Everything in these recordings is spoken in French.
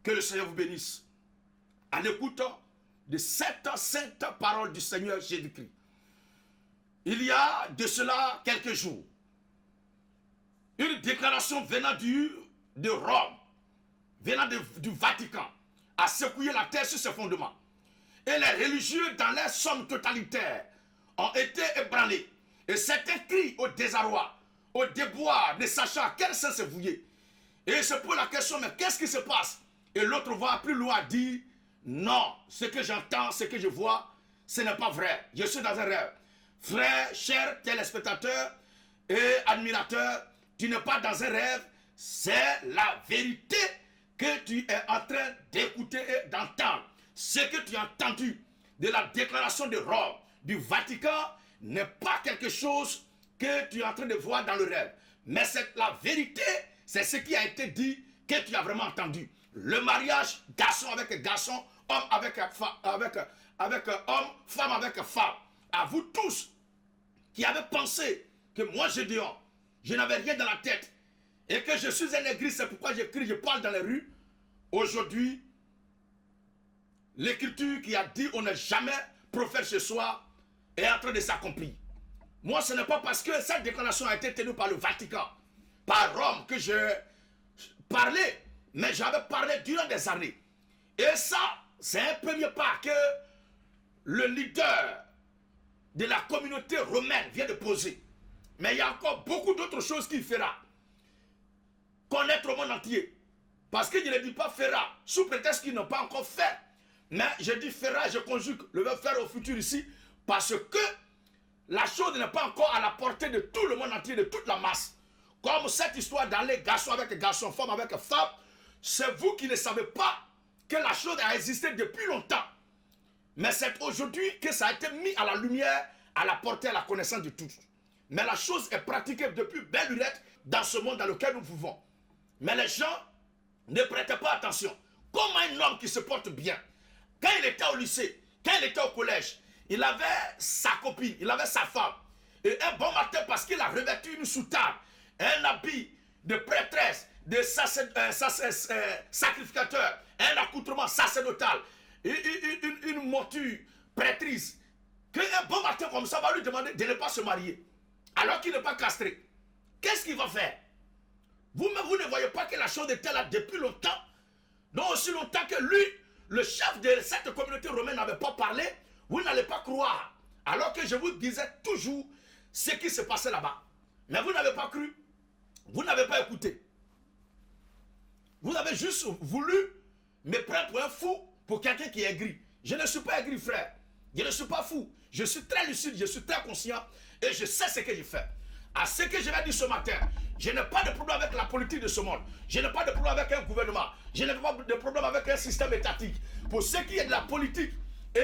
Que le Seigneur vous bénisse. En écoutant de cette sainte parole du Seigneur Jésus-Christ. Il y a de cela quelques jours, une déclaration venant de Rome, venant du Vatican, a secoué la terre sur ses fondements. Et les religieux, dans leur somme totalitaire, ont été ébranlés. Et certains crient au désarroi, au déboire, ne sachant à quel sens se vouer. Et il se pose la question, mais qu'est-ce qui se passe? Et l'autre va plus loin dire, non, ce que j'entends, ce que je vois, ce n'est pas vrai. Je suis dans un rêve. Frère, cher téléspectateur et admirateur, tu n'es pas dans un rêve, c'est la vérité que tu es en train d'écouter et d'entendre. Ce que tu as entendu de la déclaration de Rome, du Vatican, n'est pas quelque chose que tu es en train de voir dans le rêve. Mais c'est la vérité, c'est ce qui a été dit que tu as vraiment entendu. Le mariage, garçon avec garçon, homme avec homme, femme avec femme. À vous tous qui avez pensé que moi, Gédéon, je n'avais rien dans la tête et que je suis un négri, c'est pourquoi j'écris, je parle dans les rues. Aujourd'hui, l'écriture qui a dit on n'est jamais prophète ce soir est en train de s'accomplir. Moi, ce n'est pas parce que cette déclaration a été tenue par le Vatican, par Rome, que je parlais, mais j'avais parlé durant des années. Et ça, c'est un premier pas que le leader de la communauté romaine vient de poser. Mais il y a encore beaucoup d'autres choses qu'il fera. Connaître au monde entier. Parce que je ne dis pas fera, sous prétexte qu'ils n'ont pas encore fait. Mais je dis fera, je conjugue le verbe faire au futur ici, parce que la chose n'est pas encore à la portée de tout le monde entier, de toute la masse. Comme cette histoire d'aller garçon avec garçon, femme avec femme, c'est vous qui ne savez pas que la chose a existé depuis longtemps. Mais c'est aujourd'hui que ça a été mis à la lumière, à la portée, à la connaissance de tous. Mais la chose est pratiquée depuis belle lurette dans ce monde dans lequel nous vivons. Mais les gens ne prêtaient pas attention. Comme un homme qui se porte bien, quand il était au lycée, quand il était au collège, il avait sa copine, il avait sa femme. Et un bon matin, parce qu'il a revêtu une soutane, un habit de prêtresse, de sacrificateur, un accoutrement sacerdotal, une monture prêtrice, qu'un bon matin comme ça va lui demander de ne pas se marier, alors qu'il n'est pas castré. Qu'est-ce qu'il va faire? Vous-même, vous ne voyez pas que la chose était là depuis longtemps? Non, aussi longtemps que lui, le chef de cette communauté romaine n'avait pas parlé, vous n'allez pas croire. Alors que je vous disais toujours ce qui se passait là-bas. Mais vous n'avez pas cru. Vous n'avez pas écouté. Vous avez juste voulu me prendre pour un fou, pour quelqu'un qui est aigri. Je ne suis pas aigri, frère. Je ne suis pas fou. Je suis très lucide, je suis très conscient et je sais ce que je fais. À ce que je vais dire ce matin, je n'ai pas de problème avec la politique de ce monde. Je n'ai pas de problème avec un gouvernement. Je n'ai pas de problème avec un système étatique. Pour ce qui est de la politique et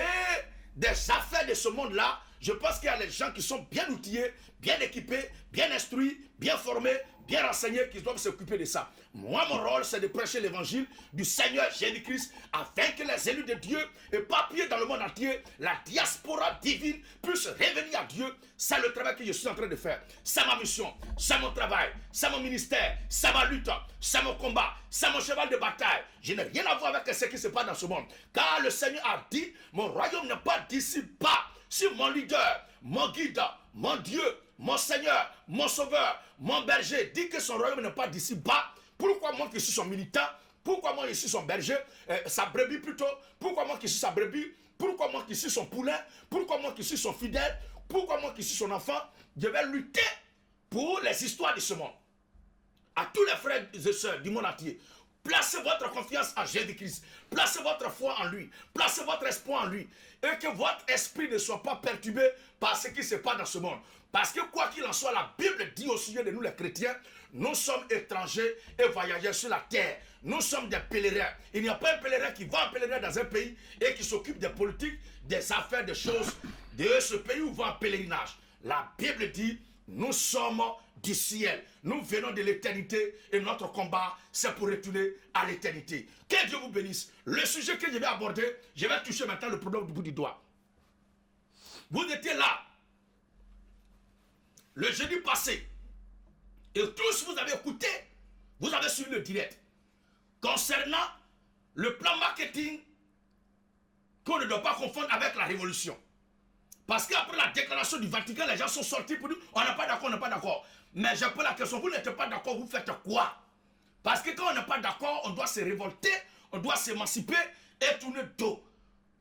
des affaires de ce monde-là, je pense qu'il y a des gens qui sont bien outillés, bien équipés, bien instruits, bien formés, bien renseignés, qui doivent s'occuper de ça. Moi, mon rôle, c'est de prêcher l'évangile du Seigneur Jésus-Christ afin que les élus de Dieu, éparpillés dans le monde entier, la diaspora divine, puissent revenir à Dieu. C'est le travail que je suis en train de faire. C'est ma mission, c'est mon travail, c'est mon ministère, c'est ma lutte, c'est mon combat, c'est mon cheval de bataille. Je n'ai rien à voir avec ce qui se passe dans ce monde. Car le Seigneur a dit, mon royaume n'est pas d'ici bas. Si mon leader, mon guide, mon Dieu, mon Seigneur, mon Sauveur, mon berger dit que son royaume n'est pas d'ici bas, pourquoi moi qui suis son militant, pourquoi moi qui suis son berger, sa brebis plutôt, pourquoi moi qui suis sa brebis, pourquoi moi qui suis son poulain, pourquoi moi qui suis son fidèle, pourquoi moi qui suis son enfant, je vais lutter pour les histoires de ce monde. À tous les frères et sœurs du monde entier, placez votre confiance en Jésus-Christ. Placez votre foi en lui. Placez votre espoir en lui. Et que votre esprit ne soit pas perturbé par ce qui se passe dans ce monde. Parce que quoi qu'il en soit, la Bible dit au sujet de nous les chrétiens, nous sommes étrangers et voyageurs sur la terre. Nous sommes des pèlerins. Il n'y a pas un pèlerin qui va en pèlerin dans un pays et qui s'occupe des politiques, des affaires, des choses de ce pays où va en pèlerinage. La Bible dit, nous sommes du ciel. Nous venons de l'éternité et notre combat, c'est pour retourner à l'éternité. Que Dieu vous bénisse. Le sujet que je vais aborder, je vais toucher maintenant le problème du bout du doigt. Vous étiez là le jeudi passé et tous vous avez écouté, vous avez suivi le direct concernant le plan marketing qu'on ne doit pas confondre avec la révolution. Parce qu'après la déclaration du Vatican, les gens sont sortis pour dire on n'est pas d'accord, on n'est pas d'accord. Mais je pose la question, vous n'êtes pas d'accord, vous faites quoi? Parce que quand on n'est pas d'accord, on doit se révolter, on doit s'émanciper et tourner dos.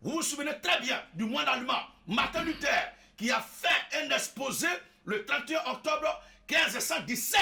Vous vous souvenez très bien du moine allemand, Martin Luther, qui a fait un exposé le 31 octobre 1517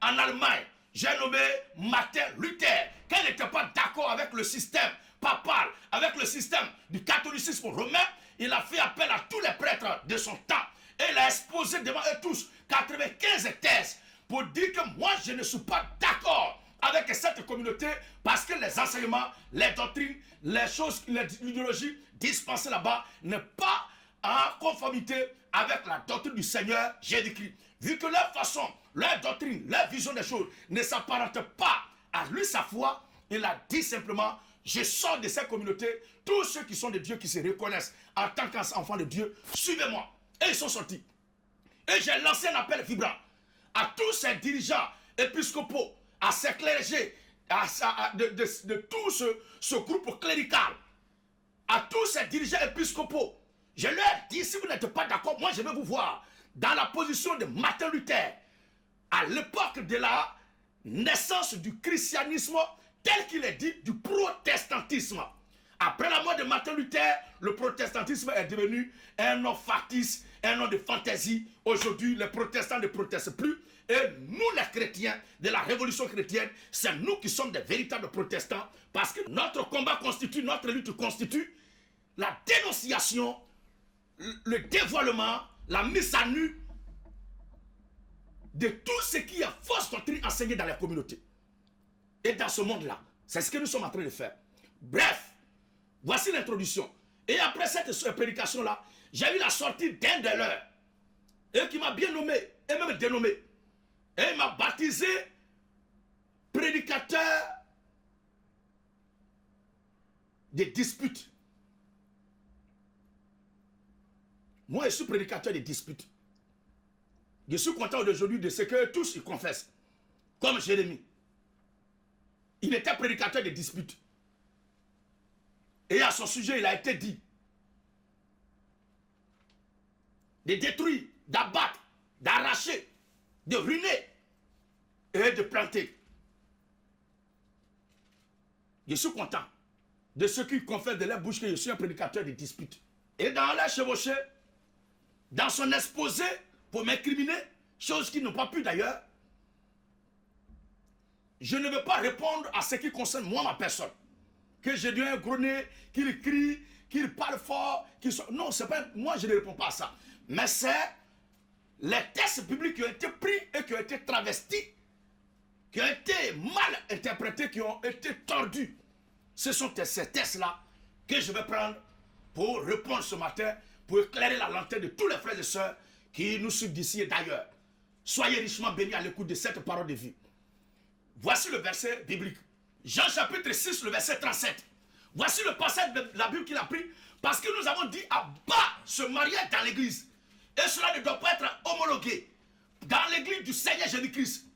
en Allemagne. J'ai nommé Martin Luther, qu'il n'était pas d'accord avec le système papal, avec le système du catholicisme romain. Il a fait appel à tous les prêtres de son temps. Et il a exposé devant eux tous 95 thèses pour dire que moi je ne suis pas d'accord avec cette communauté parce que les enseignements, les doctrines, les choses, l'idéologie dispensée là-bas n'est pas en conformité avec la doctrine du Seigneur Jésus-Christ. Vu que leur façon, leur doctrine, leur vision des choses ne s'apparente pas à lui sa foi, il a dit simplement: je sors de cette communauté, tous ceux qui sont de Dieu, qui se reconnaissent en tant qu'enfants de Dieu, suivez-moi. Et ils sont sortis. Et j'ai lancé un appel vibrant à tous ces dirigeants épiscopaux, à ces clergés, de tout ce groupe clérical, à tous ces dirigeants épiscopaux. Je leur dis, si vous n'êtes pas d'accord, moi je vais vous voir dans la position de Martin Luther, à l'époque de la naissance du christianisme, tel qu'il est dit, du protestantisme. Après la mort de Martin Luther, le protestantisme est devenu un nom factice, un nom de fantaisie. Aujourd'hui, les protestants ne protestent plus. Et nous, les chrétiens de la révolution chrétienne, c'est nous qui sommes des véritables protestants, parce que notre combat constitue, notre lutte constitue la dénonciation, le dévoilement, la mise à nu de tout ce qui est fausse doctrine enseignée dans la communauté. Et dans ce monde-là, c'est ce que nous sommes en train de faire. Bref, voici l'introduction. Et après cette prédication-là, j'ai eu la sortie d'un de leurs, et qui m'a bien nommé, et même dénommé. Et il m'a baptisé prédicateur des disputes. Moi, je suis prédicateur des disputes. Je suis content d'aujourd'hui de ce que tous ils confessent. Comme Jérémie. Il était prédicateur des disputes. Et à son sujet, il a été dit de détruire, d'abattre, d'arracher, de ruiner et de planter. Je suis content de ceux qui confessent de leur bouche que je suis un prédicateur des disputes. Et dans la chevauchée, dans son exposé pour m'incriminer, chose qu'ils n'ont pas pu d'ailleurs, je ne veux pas répondre à ce qui concerne moi, ma personne. Que j'ai dû un gros nez, qu'il crie, qu'il parle fort, qu'il soit... Non, c'est pas... moi je ne réponds pas à ça. Mais c'est les textes bibliques qui ont été pris et qui ont été travestis, qui ont été mal interprétés, qui ont été tordus. Ce sont ces textes-là que je vais prendre pour répondre ce matin, pour éclairer la lanterne de tous les frères et sœurs qui nous suivent d'ici et d'ailleurs. Soyez richement bénis à l'écoute de cette parole de vie. Voici le verset biblique. Jean chapitre 6, le verset 37. Voici le passage de la Bible qu'il a pris, parce que nous avons dit à bas se marier dans l'église. Et cela ne doit pas être homologué dans l'église du Seigneur Jésus-Christ.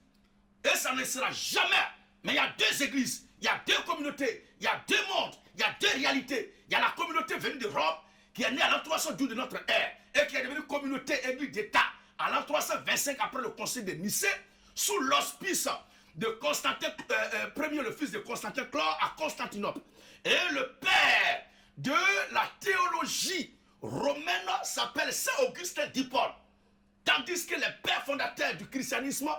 Et ça ne sera jamais. Mais il y a deux églises, il y a deux communautés, il y a deux mondes, il y a deux réalités. Il y a la communauté venue de Rome, qui est née à l'an 312 de notre ère, et qui est devenue communauté église d'État à l'an 325 après le concile de Nicée, sous l'auspice de Constantin Ier, le fils de Constantin Chlore à Constantinople. Et le père de la théologie romaine s'appelle Saint Augustin d'Hippone. Tandis que les pères fondateurs du christianisme,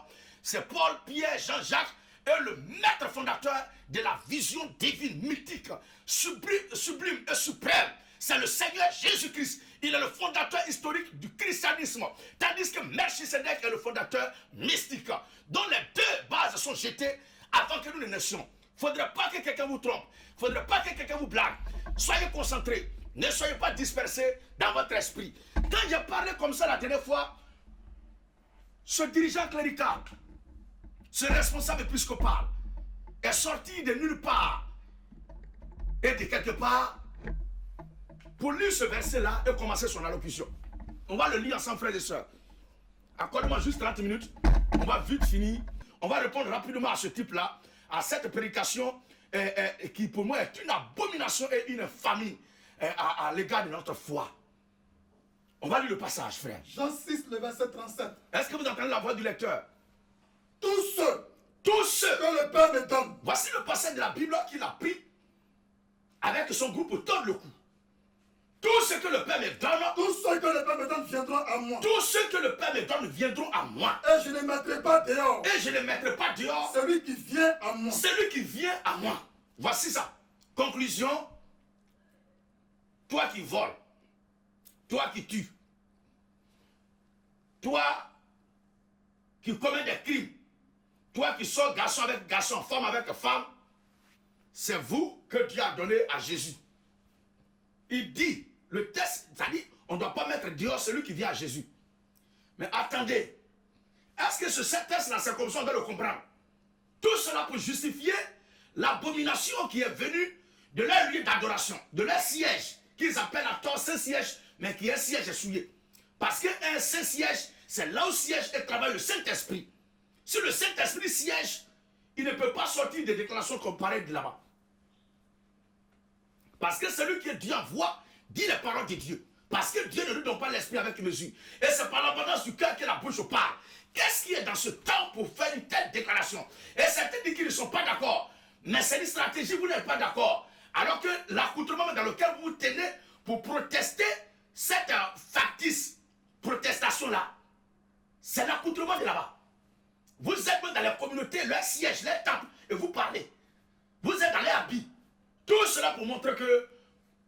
c'est Paul, Pierre, Jean-Jacques, et le maître fondateur de la vision divine, mythique, sublime et suprême. C'est le Seigneur Jésus-Christ. Il est le fondateur historique du christianisme. Tandis que Melchisédek est le fondateur mystique, dont les deux bases sont jetées avant que nous ne naissions. Il ne faudrait pas que quelqu'un vous trompe. Il ne faudrait pas que quelqu'un vous blague. Soyez concentrés. Ne soyez pas dispersés dans votre esprit. Quand j'ai parlé comme ça la dernière fois, ce dirigeant clérical, ce responsable épiscopal, est sorti de nulle part et de quelque part pour lire ce verset-là et commencer son allocution. On va le lire ensemble, frères et sœurs. Accorde-moi juste 30 minutes. On va vite finir. On va répondre rapidement à ce type-là, à cette prédication qui pour moi est une abomination et une famille à l'égard de notre foi. On va lire le passage, frère. Jean 6, le verset 37. Est-ce que vous entendez la voix du lecteur? Tous ceux que le Père me donne. Voici le passage de la Bible qu'il a pris avec son groupe pour tordre le cou. Tout ce que le Père me donne, Tous ceux que le Père me donne viendront à moi. tous ceux que le Père me donne viendront à moi. Et je ne mettrai pas dehors Et je ne mettrai pas dehors celui qui vient à moi. celui qui vient à moi. Voici ça. Conclusion. Toi qui voles, toi qui tues, toi qui commets des crimes, toi qui sors garçon avec garçon, femme avec femme, c'est vous que Dieu a donné à Jésus. Il dit, le texte, ça dit, on ne doit pas mettre dehors celui qui vient à Jésus. Mais attendez, est-ce que ce texte-là, c'est comme ça, on doit le comprendre? Tout cela pour justifier l'abomination qui est venue de leur lieu d'adoration, de leur siège, qu'ils appellent à tort saint siège, mais qui est un siège souillé. Parce qu'un saint siège, c'est là où siège et travaille le Saint-Esprit. Si le Saint-Esprit siège, il ne peut pas sortir des déclarations comme pareil de là-bas. Parce que celui qui est Dieu en voix dit les paroles de Dieu. Parce que Dieu ne lui donne pas l'esprit avec mesure. Et c'est par l'abondance du cœur que la bouche parle. Qu'est-ce qui est dans ce temps pour faire une telle déclaration? Et certains disent qu'ils ne sont pas d'accord. Mais c'est une stratégie, vous n'êtes pas d'accord. Alors que l'accoutrement dans lequel vous vous tenez pour protester cette factice protestation-là, c'est l'accoutrement de là-bas. Vous êtes même dans les communautés, leur siège, leur temple, et vous parlez. Vous êtes dans les habits. Tout cela pour montrer que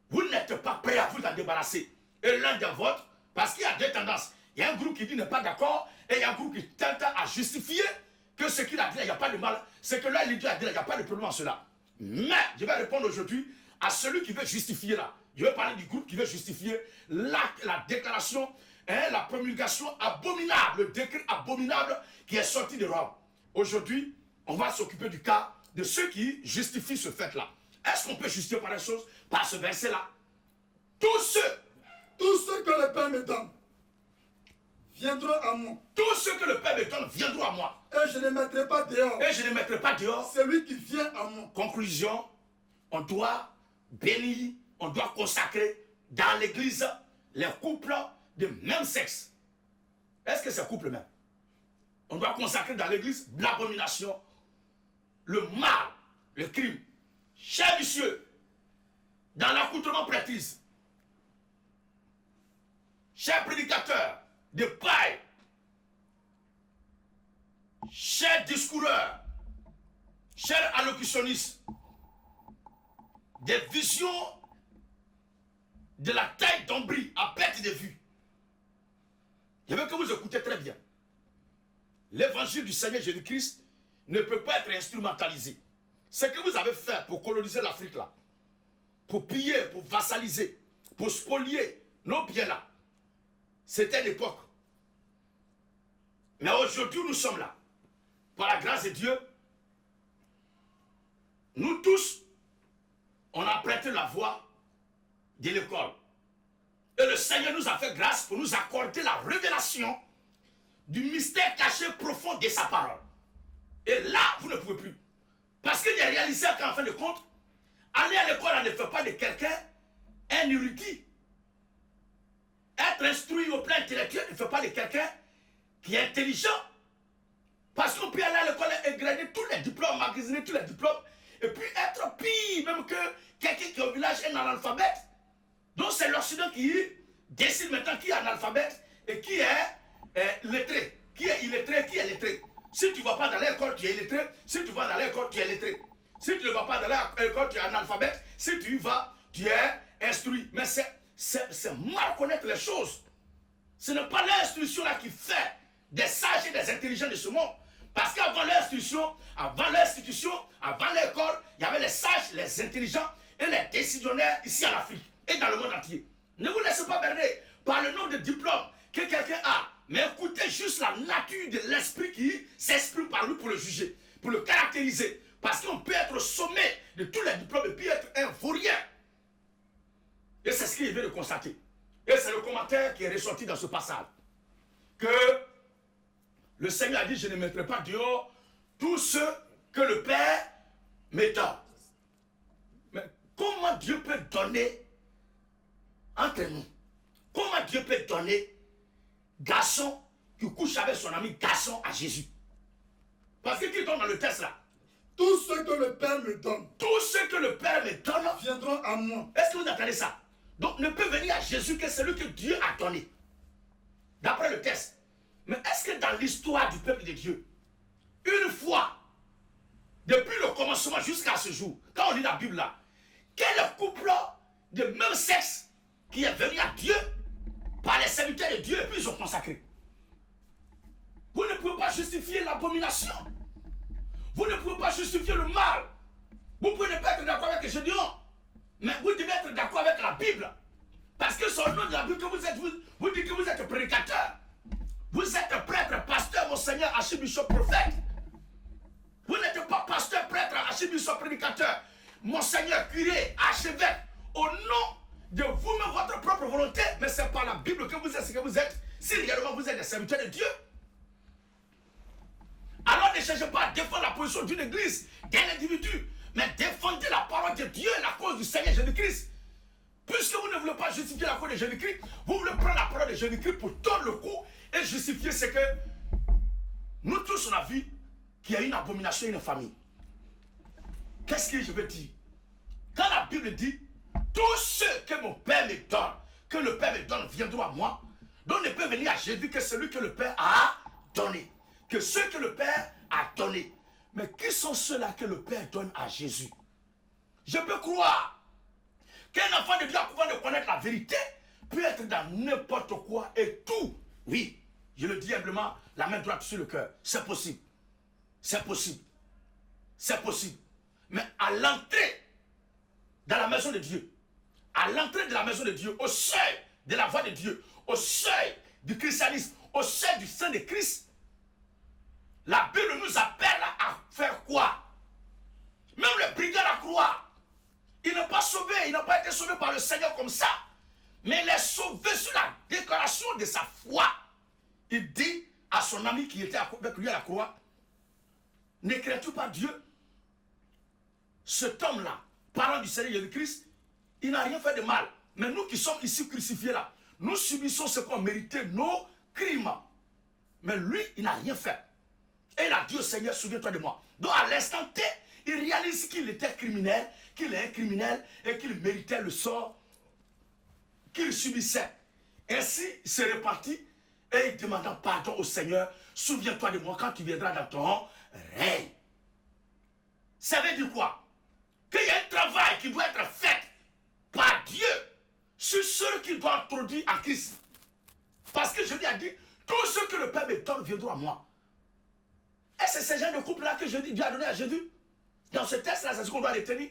vous n'êtes pas prêt à vous en débarrasser. Et l'un des vôtres, parce qu'il y a deux tendances. Il y a un groupe qui dit n'est pas d'accord, et il y a un groupe qui tente à justifier que ce qu'il a dit, il n'y a pas de mal. C'est que là, l'Église a dit, il n'y a pas de problème en cela. Mais je vais répondre aujourd'hui à celui qui veut justifier là. Je vais parler du groupe qui veut justifier la déclaration, la promulgation abominable, le décret abominable qui est sorti de Rome. Aujourd'hui, on va s'occuper du cas de ceux qui justifient ce fait-là. Est-ce qu'on peut justifier par les choses, par ce verset-là? Tous ceux que le Père me donne viendront à moi. Tous ceux que le Père me donne viendront à moi. Et je ne mettrai pas dehors Et je ne mettrai pas dehors celui qui vient à moi. Conclusion, on doit bénir, on doit consacrer dans l'église les couples de même sexe. Est-ce que c'est couple même? On doit consacrer dans l'église l'abomination, le mal, le crime. Chers messieurs, dans l'accoutrement prêtrise, chers prédicateurs de paille, chers discoureurs, chers allocutionnistes, des visions de la taille d'ombris à perte de vue. Je veux que vous écoutez très bien. L'évangile du Seigneur Jésus-Christ ne peut pas être instrumentalisé. Ce que vous avez fait pour coloniser l'Afrique là, pour piller, pour vassaliser, pour spolier nos biens là, c'était l'époque. Mais aujourd'hui nous sommes là. Par la grâce de Dieu, nous tous, on a prêté la voie de l'école. Et le Seigneur nous a fait grâce pour nous accorder la révélation du mystère caché profond de sa parole. Et là, vous ne pouvez plus. Parce qu'il est réalisé qu'en fin de compte, aller à l'école ne fait pas de quelqu'un un érudit. Être instruit au plan intellectuel ne fait pas de quelqu'un qui est intelligent. Parce qu'on peut aller à l'école et grainer tous les diplômes, magasiner tous les diplômes, et puis être pire même que quelqu'un qui est au village est un analphabète. Donc c'est l'Occident qui décide maintenant qui est analphabète et qui est lettré. Qui est illettré, qui est lettré. Si tu ne vas pas dans l'école, tu es illettré. Si tu vas dans l'école, tu es lettré. Si tu ne vas pas dans l'école, tu es analphabète. Si tu y vas, tu es instruit. Mais c'est mal connaître les choses. Ce n'est pas l'instruction là qui fait des sages et des intelligents de ce monde. Parce qu'avant l'institution, avant l'école, il y avait les sages, les intelligents et les décisionnaires ici en Afrique et dans le monde entier. Ne vous laissez pas berner par le nombre de diplômes que quelqu'un a. Mais écoutez juste la nature de l'esprit qui s'exprime par lui pour le juger, pour le caractériser. Parce qu'on peut être au sommet de tous les diplômes et puis être un vaurien. Et c'est ce qu'il vient de constater. Et c'est le commentaire qui est ressorti dans ce passage. Que le Seigneur a dit, je ne mettrai pas dehors tous ceux que le Père me donne. donner entre nous? Comment Dieu peut donner garçon qui couche avec son ami garçon à Jésus? Parce que qui donne dans le texte là? Tout ce que le Père me donne. Tout ce que le Père me donne viendront à moi. Est-ce que vous entendez ça? Donc ne peut venir à Jésus que celui que Dieu a donné. D'après le texte. Mais est-ce que dans l'histoire du peuple de Dieu, une fois, depuis le commencement jusqu'à ce jour, quand on lit la Bible là, quel couple de même sexe qui est venu à Dieu par les serviteurs de Dieu et puis ils ont consacré? Vous ne pouvez pas justifier l'abomination. Vous ne pouvez pas justifier le mal. Vous pouvez ne pas être d'accord avec Gédéon, mais vous devez être d'accord avec la Bible. Parce que son nom de la Bible que vous êtes, vous dites que vous êtes prédicateur. Vous êtes prêtre, pasteur, monseigneur, archibishop, prophète. Vous n'êtes pas pasteur, prêtre, archibishop, prédicateur, monseigneur, curé, archevêque. Au nom de vous-même, votre propre volonté, mais c'est pas la Bible que vous êtes ce que vous êtes. Si réellement vous êtes des serviteurs de Dieu, alors ne cherchez pas à défendre la position d'une église, d'un individu, mais défendez la parole de Dieu et la cause du Seigneur Jésus-Christ. Puisque vous ne voulez pas justifier la cause de Jésus-Christ, vous voulez prendre la parole de Jésus-Christ pour tordre le cou et justifier ce que nous tous on a vu qu'il y a une abomination, une famille. Qu'est-ce que je veux dire? Quand la Bible dit tout ce que mon Père me donne, que le Père me donne viendront à moi, donc ne peut venir à Jésus que celui que le Père a donné. Que ceux que le Père a donné. Mais qui sont ceux-là que le Père donne à Jésus? Je peux croire qu'un enfant de Dieu, à pouvoir de connaître la vérité, peut être dans n'importe quoi et tout. Oui, je le dis humblement, la main droite sur le cœur. C'est possible. C'est possible. C'est possible. Mais à l'entrée dans la maison de Dieu, à l'entrée de la maison de Dieu, au seuil de la voix de Dieu, au seuil du christianisme, au seuil du sang de Christ, la Bible nous appelle à faire quoi? Même le brigand à la croix, il n'est pas sauvé, il n'a pas été sauvé par le Seigneur comme ça, mais il est sauvé sur la déclaration de sa foi. Il dit à son ami qui était avec lui à la croix, ne crains-tu pas Dieu? Cet homme-là, parlant du Seigneur Jésus-Christ, il n'a rien fait de mal. Mais nous qui sommes ici crucifiés là, nous subissons ce qu'on méritait, nos crimes. Mais lui, il n'a rien fait. Et il a dit au Seigneur, souviens-toi de moi. Donc à l'instant T, il réalise qu'il était criminel, qu'il est un criminel et qu'il méritait le sort qu'il subissait. Ainsi, il s'est reparti et il demanda pardon au Seigneur. Souviens-toi de moi quand tu viendras dans ton règne. Ça veut dire quoi? Qu'il y a un travail qui doit être fait par Dieu sur ceux qui doivent introduire en Christ. Parce que je lui ai dit, tous ceux que le Père me donne viendront à moi. Et c'est ce genre de couple-là que Dieu a donné à Jésus. Dans ce texte-là, c'est ce qu'on doit retenir.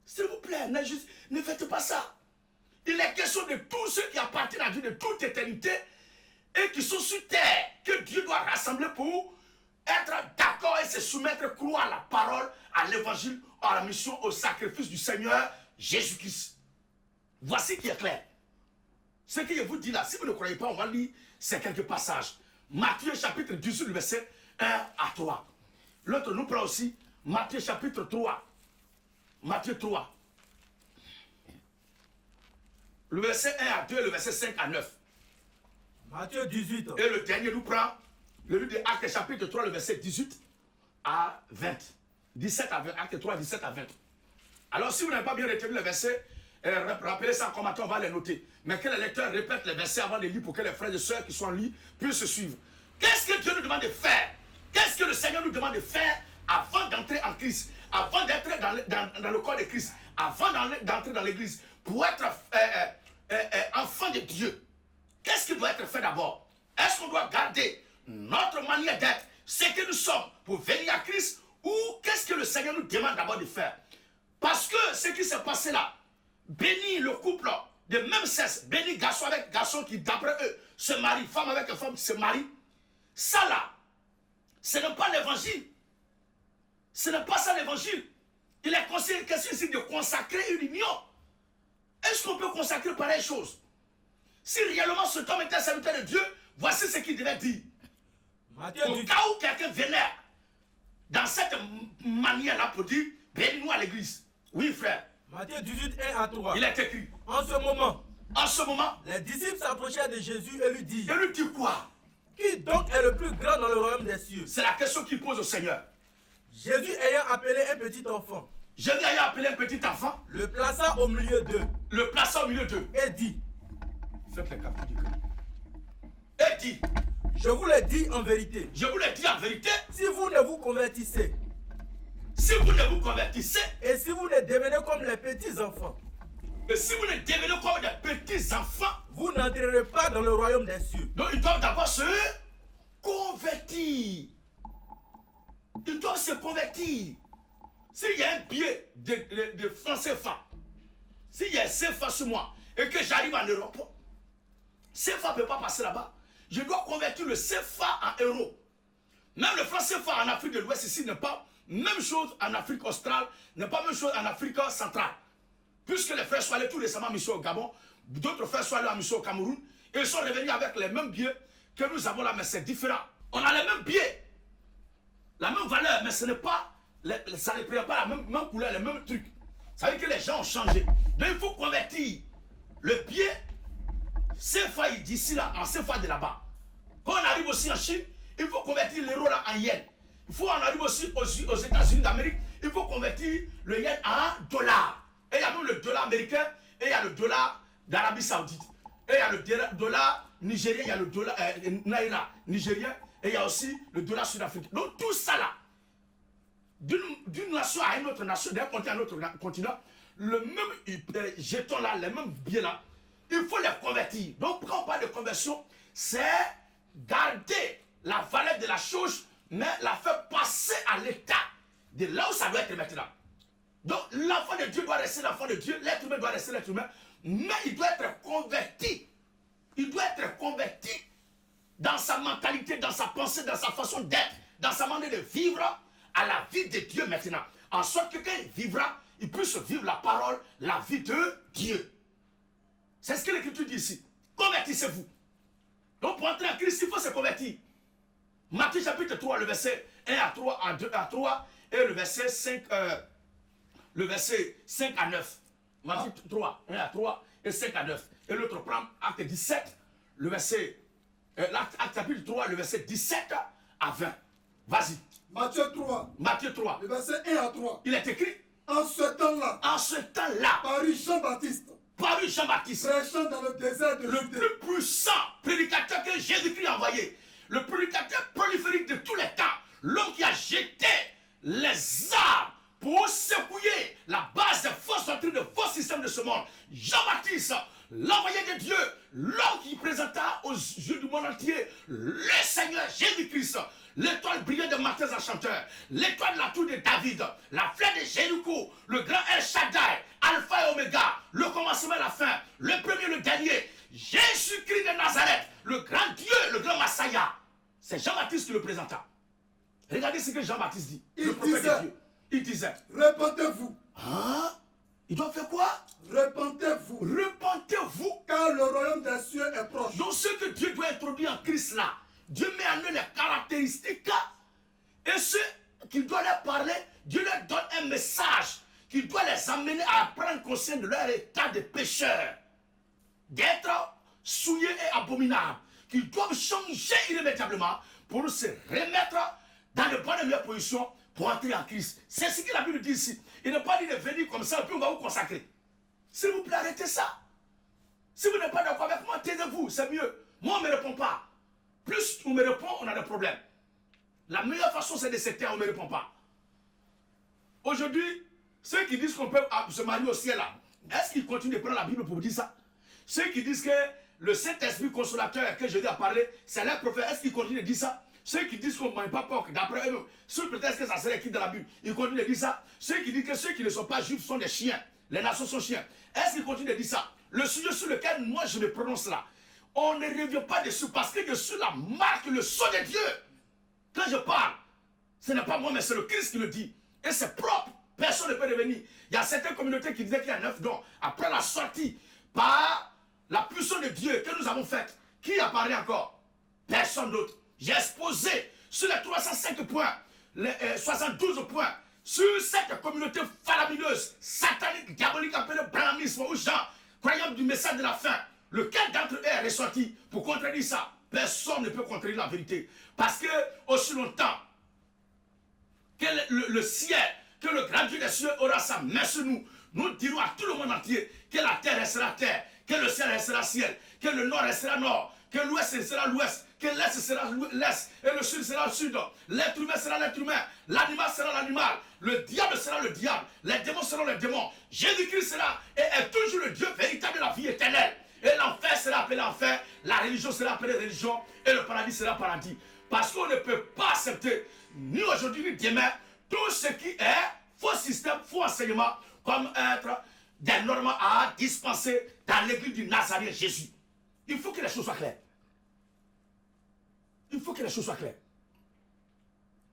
S'il vous plaît, ne faites pas ça. Il est question de tous ceux qui appartiennent à Dieu de toute éternité et qui sont sur terre, que Dieu doit rassembler pour être d'accord et se soumettre, croire à la parole, à l'évangile, à la mission, au sacrifice du Seigneur Jésus-Christ. Voici qui est clair. Ce que je vous dis là, si vous ne croyez pas, on va lire ces quelques passages. Matthieu chapitre 18, verset 1 à 3. L'autre nous prend aussi Matthieu chapitre 3. Matthieu 3. Le verset 1 à 2 et le verset 5 à 9. Matthieu 18. Et le dernier nous prend le livre de Actes chapitre 3, le verset 18 à 20. 17 à 20. Actes 3, 17 à 20. Alors si vous n'avez pas bien retenu le verset, rappelez ça en commentaire, on va les noter. Mais que les lecteurs répètent les versets avant de lire pour que les frères et sœurs qui sont en ligne puissent se suivre. Qu'est-ce que Dieu nous demande de faire? Qu'est-ce que le Seigneur nous demande de faire avant d'entrer en Christ, avant d'entrer dans le corps de Christ, avant d'entrer dans l'église, pour être enfant de Dieu? Qu'est-ce qui doit être fait d'abord? Est-ce qu'on doit garder notre manière d'être, ce que nous sommes, pour venir à Christ, ou qu'est-ce que le Seigneur nous demande d'abord de faire? Parce que ce qui s'est passé là, béni le couple de même sexe, béni garçon avec garçon qui d'après eux se marient, femme avec femme qui se marient, ça là, ce n'est pas l'évangile. Ce n'est pas ça l'évangile. Il est question ici de consacrer une union. Est-ce qu'on peut consacrer pareille chose? Si réellement cet homme était un serviteur de Dieu, voici ce qu'il devait dire. Au cas où quelqu'un vénère dans cette manière-là pour dire, bénis-nous à l'église. Oui frère, Matthieu 18, 1 à 3. Il est écrit. En ce moment, les disciples s'approchèrent de Jésus et lui dirent, il lui dit quoi? qui donc est le plus grand dans le royaume des cieux? C'est la question qu'il pose au Seigneur. Jésus ayant appelé un petit enfant, Jésus ayant appelé un petit enfant, le plaça au milieu d'eux, le plaça au milieu d'eux. et dit, Faites les captures du cœur. Et dit, je vous le dis en vérité, je vous le dis en vérité, si vous ne vous convertissez, si vous ne vous convertissez, et si vous ne devenez comme les petits enfants, et si vous ne devenez comme des petits enfants, vous n'entrerez pas dans le royaume des cieux. donc ils doivent d'abord se convertir. Ils doivent se convertir. S'il y a un billet de francs CFA, s'il y a un CFA sur moi et que j'arrive en Europe, CFA ne peut pas passer là-bas. Je dois convertir le CFA en euros. Même le franc CFA en Afrique de l'Ouest ici n'est pas même chose en Afrique australe, n'est pas même chose en Afrique centrale. Puisque les frères sont allés tout récemment en mission au Gabon, d'autres frères sont allés en mission au Cameroun, et ils sont revenus avec les mêmes billets que nous avons là, mais c'est différent. On a les mêmes billets, la même valeur, mais ce n'est pas, ça ne représente pas la même couleur, les mêmes trucs. Ça veut dire que les gens ont changé. Donc il faut convertir le billet CFA d'ici là en CFA de là-bas. Quand on arrive aussi en Chine, il faut convertir l'euro là en yen. Il faut en arriver aussi aux États-Unis d'Amérique, il faut convertir le yen en dollar. Et il y a même le dollar américain, et il y a le dollar d'Arabie Saoudite. Et il y a le dollar nigérien, il y a le dollar naira nigérien, et il y a aussi le dollar sud-africain. Donc tout ça là, d'une nation à une autre nation, d'un continent à un autre continent, le même jeton là, les mêmes billets là, il faut les convertir. Donc quand on parle de conversion, c'est garder la valeur de la chose, mais la faire passer à l'état de là où ça doit être maintenant. Donc l'enfant de Dieu doit rester l'enfant de Dieu, l'être humain doit rester l'être humain, mais il doit être converti. Il doit être converti dans sa mentalité, dans sa pensée, dans sa façon d'être, dans sa manière de vivre à la vie de Dieu maintenant. En sorte que quand il vivra, il puisse vivre la parole, la vie de Dieu. C'est ce que l'Écriture dit ici. Convertissez-vous. Donc pour entrer en Christ, il faut se convertir. Matthieu chapitre 3, le verset 1 à 3, à 2 à 3, et le verset 5 à 9. Matthieu 3, 1 à 3 et 5 à 9. Et l'autre prend acte 17, le verset, acte chapitre 3, le verset 17 à 20. Vas-y. Matthieu 3. Matthieu 3. Le verset 1 à 3. Il est écrit. En ce temps-là. En ce temps-là. Parut Jean-Baptiste. Parut Jean-Baptiste. Prêchant dans le désert de le Judée. plus puissant prédicateur que Jésus-Christ a envoyé. Le prédicateur prolifique de tous les temps. L'homme qui a jeté les armes pour secouer la base des fausses doctrines, de faux systèmes de ce monde. Jean-Baptiste, l'envoyé de Dieu, l'homme qui présenta aux yeux du monde entier le Seigneur Jésus-Christ, l'étoile brillante de Matthieu enchanteur, l'étoile de la tour de David, la flèche de Jéricho, le grand El Shaddai, Alpha et Oméga, le commencement et la fin, le premier et le dernier, Jésus-Christ de Nazareth, le grand Dieu, le grand Messiah. C'est Jean-Baptiste qui le présenta. Regardez ce que Jean-Baptiste dit, le prophète de Dieu. Il disait, répentez-vous. hein? Il doit faire quoi? Répentez-vous. Repentez-vous. Car le royaume des cieux est proche. Donc ce que Dieu doit introduire en Christ là, Dieu met en eux les caractéristiques et ceux qui doivent leur parler, Dieu leur donne un message qui doit les amener à prendre conscience de leur état de pécheur, d'être souillés et abominables, qu'ils doivent changer irrémédiablement pour se remettre dans de bonnes et meilleures positions pour entrer en Christ. C'est ce que la Bible dit ici. Il n'est pas dit de venir comme ça et puis on va vous consacrer. S'il vous plaît, arrêtez ça. Si vous n'êtes pas d'accord avec moi, taisez-vous, c'est mieux. Moi, on ne me répond pas. Plus on me répond, on a des problèmes. La meilleure façon, c'est de se taire, on ne me répond pas. Aujourd'hui, ceux qui disent qu'on peut se marier au ciel, là, est-ce qu'ils continuent de prendre la Bible pour dire ça? Ceux qui disent que le Saint-Esprit consolateur que Jésus a parlé, c'est leur prophète, est-ce qu'ils continuent de dire ça? Ceux qui disent qu'on ne mange pas porc, d'après eux, ceux peut-être que ça serait écrit dans la Bible, ils continuent de dire ça. Ceux qui disent que ceux qui ne sont pas juifs sont des chiens, les nations sont chiens, est-ce qu'ils continuent de dire ça? Le sujet sur lequel moi je me prononce là, on ne revient pas dessus parce que dessus la marque, le sceau de Dieu. Quand je parle, ce n'est pas moi, mais c'est le Christ qui le dit. Et c'est propre. Personne ne peut revenir. Il y a certaines communautés qui disaient qu'il y a 9 dons. Après la sortie par la puissance de Dieu que nous avons faite, qui apparaît encore? Personne d'autre. J'ai exposé sur les 305 points, les 72 points sur cette communauté faramineuse, satanique, diabolique, appelée brahmanisme, aux gens croyant du message de la fin, lequel d'entre eux est ressorti pour contredire ça? Personne ne peut contredire la vérité. Parce que aussi longtemps que le ciel, que le grand Dieu des cieux aura sa main sur nous, nous dirons à tout le monde entier que la terre restera terre, que le ciel restera ciel, que le nord restera nord, que l'ouest sera l'ouest, que l'est sera l'est, et le sud sera le sud, l'être humain sera l'être humain, l'animal sera l'animal, le diable sera le diable, les démons seront les démons, Jésus-Christ sera et est toujours le Dieu véritable de la vie éternelle. Et l'enfer sera appelé enfer, la religion sera appelée religion, et le paradis sera paradis. Parce qu'on ne peut pas accepter, ni aujourd'hui ni demain, tout ce qui est faux système, faux enseignement, comme être des normes à dispenser dans l'église du Nazarien Jésus. Il faut que les choses soient claires. Il faut que les choses soient claires.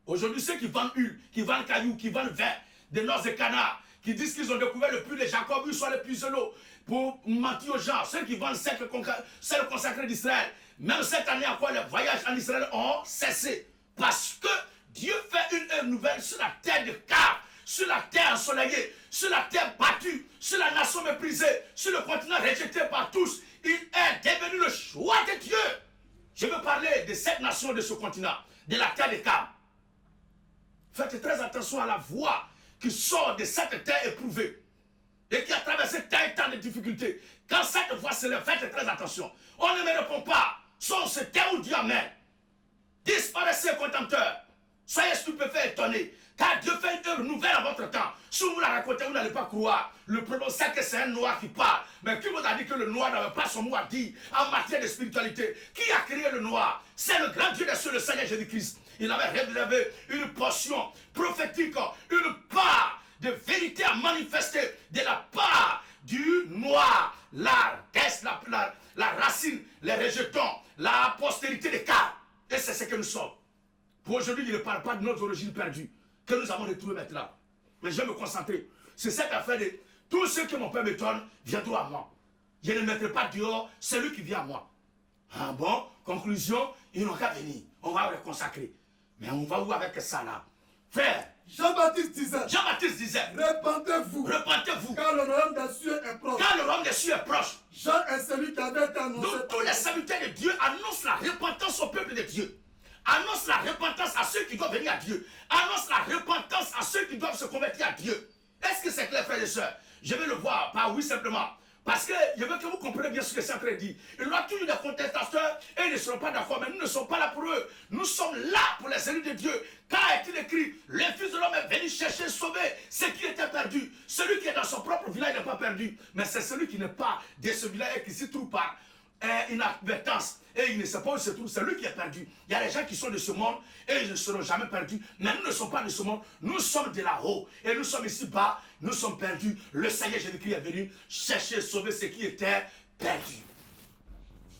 Aujourd'hui, ceux qui vendent huile, qui vendent cailloux, qui vendent vin, des noces de canard, qui disent qu'ils ont découvert le puits de Jacob, ils sont les plus zélos pour mentir aux gens. Ceux qui vendent celles consacrées d'Israël, même cette année encore, les voyages en Israël ont cessé. Parce que Dieu fait une œuvre nouvelle sur la terre de Cave, sur la terre ensoleillée, sur la terre battue, sur la nation méprisée, sur le continent rejeté par tous. Il est devenu le choix de Dieu. Je veux parler de cette nation, de ce continent, de la terre de Cave. Faites très attention à la voix qui sort de cette terre éprouvée et qui a traversé tant de difficultés. Quand cette voix se lève, faites très attention. On ne me répond pas. Soit on se tait ou dit amen. Disparaissez, contempteurs. Soyez stupéfaits, étonnés. Car Dieu fait une œuvre nouvelle à votre temps. Si vous la racontez, vous n'allez pas croire. Le problème, c'est que c'est un noir qui parle. Mais qui vous a dit que le noir n'avait pas son mot à dire en matière de spiritualité? Qui a créé le noir? C'est le grand Dieu des cieux, le Seigneur Jésus-Christ. Il avait révélé une portion prophétique, une part de vérité à manifester de la part du noir, la racine, les rejetons, la postérité des cas. Et c'est ce que nous sommes. Pour aujourd'hui, il ne parle pas de notre origine perdue que nous avons retrouvée maintenant. Mais je vais me concentrer sur cette affaire de tous ceux que mon père me donne viendront à moi. Je ne mettrai pas dehors celui qui vient à moi. Ah bon, conclusion, ils n'ont qu'à venir. On va les consacrer. Mais on va où avec ça là? Frère, Jean-Baptiste disait, répentez-vous, car le royaume des cieux est proche. car le royaume des cieux est proche. Jean est celui qui avait été annoncé. Donc tous les serviteurs de Dieu annoncent la repentance au peuple de Dieu. Annonce la repentance à ceux qui doivent venir à Dieu. Annonce la repentance à ceux qui doivent se convertir à Dieu. Est-ce que c'est clair, frères et sœurs? Je vais le voir, pas oui simplement. Parce que je veux que vous compreniez bien ce que c'est en train de dire. Il y aura toujours des contestateurs et ils ne seront pas d'accord, mais nous ne sommes pas là pour eux. Nous sommes là pour les élus de Dieu. Car est-il écrit, le Fils de l'homme est venu chercher, sauver ce qui était perdu. Celui qui est dans son propre village n'est pas perdu, mais c'est celui qui n'est pas de ce village et qui s'y trouve par inadvertance. Et il ne sait pas où se trouve, c'est lui qui est perdu. Il y a des gens qui sont de ce monde et ils ne seront jamais perdus. Mais nous ne sommes pas de ce monde, nous sommes de là-haut. Et nous sommes ici bas, nous sommes perdus. Le Seigneur Jésus-Christ est venu chercher, sauver ce qui était perdu.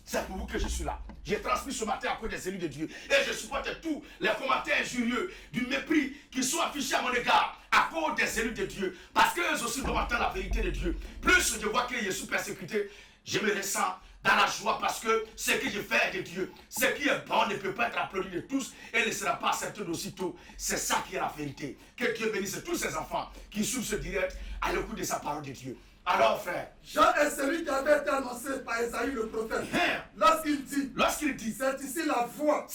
C'est pour vous que je suis là. J'ai transmis ce matin à cause des élus de Dieu. Et je supporte tous les commentaires injurieux, du mépris qui sont affichés à mon égard à cause des élus de Dieu. Parce qu'eux aussi doivent entendre la vérité de Dieu. Plus je vois que je suis persécuté, je me ressens dans la joie parce que ce que je fais est de Dieu. Ce qui est bon ne peut pas être applaudi de tous et ne sera pas accepté d'aussitôt. C'est ça qui est la vérité. Que Dieu bénisse tous ses enfants qui suivent ce direct à l'écoute de sa parole de Dieu. Alors frère, Jean est celui qui avait été annoncé par Esaïe le prophète. Lorsqu'il dit, c'est ici la voix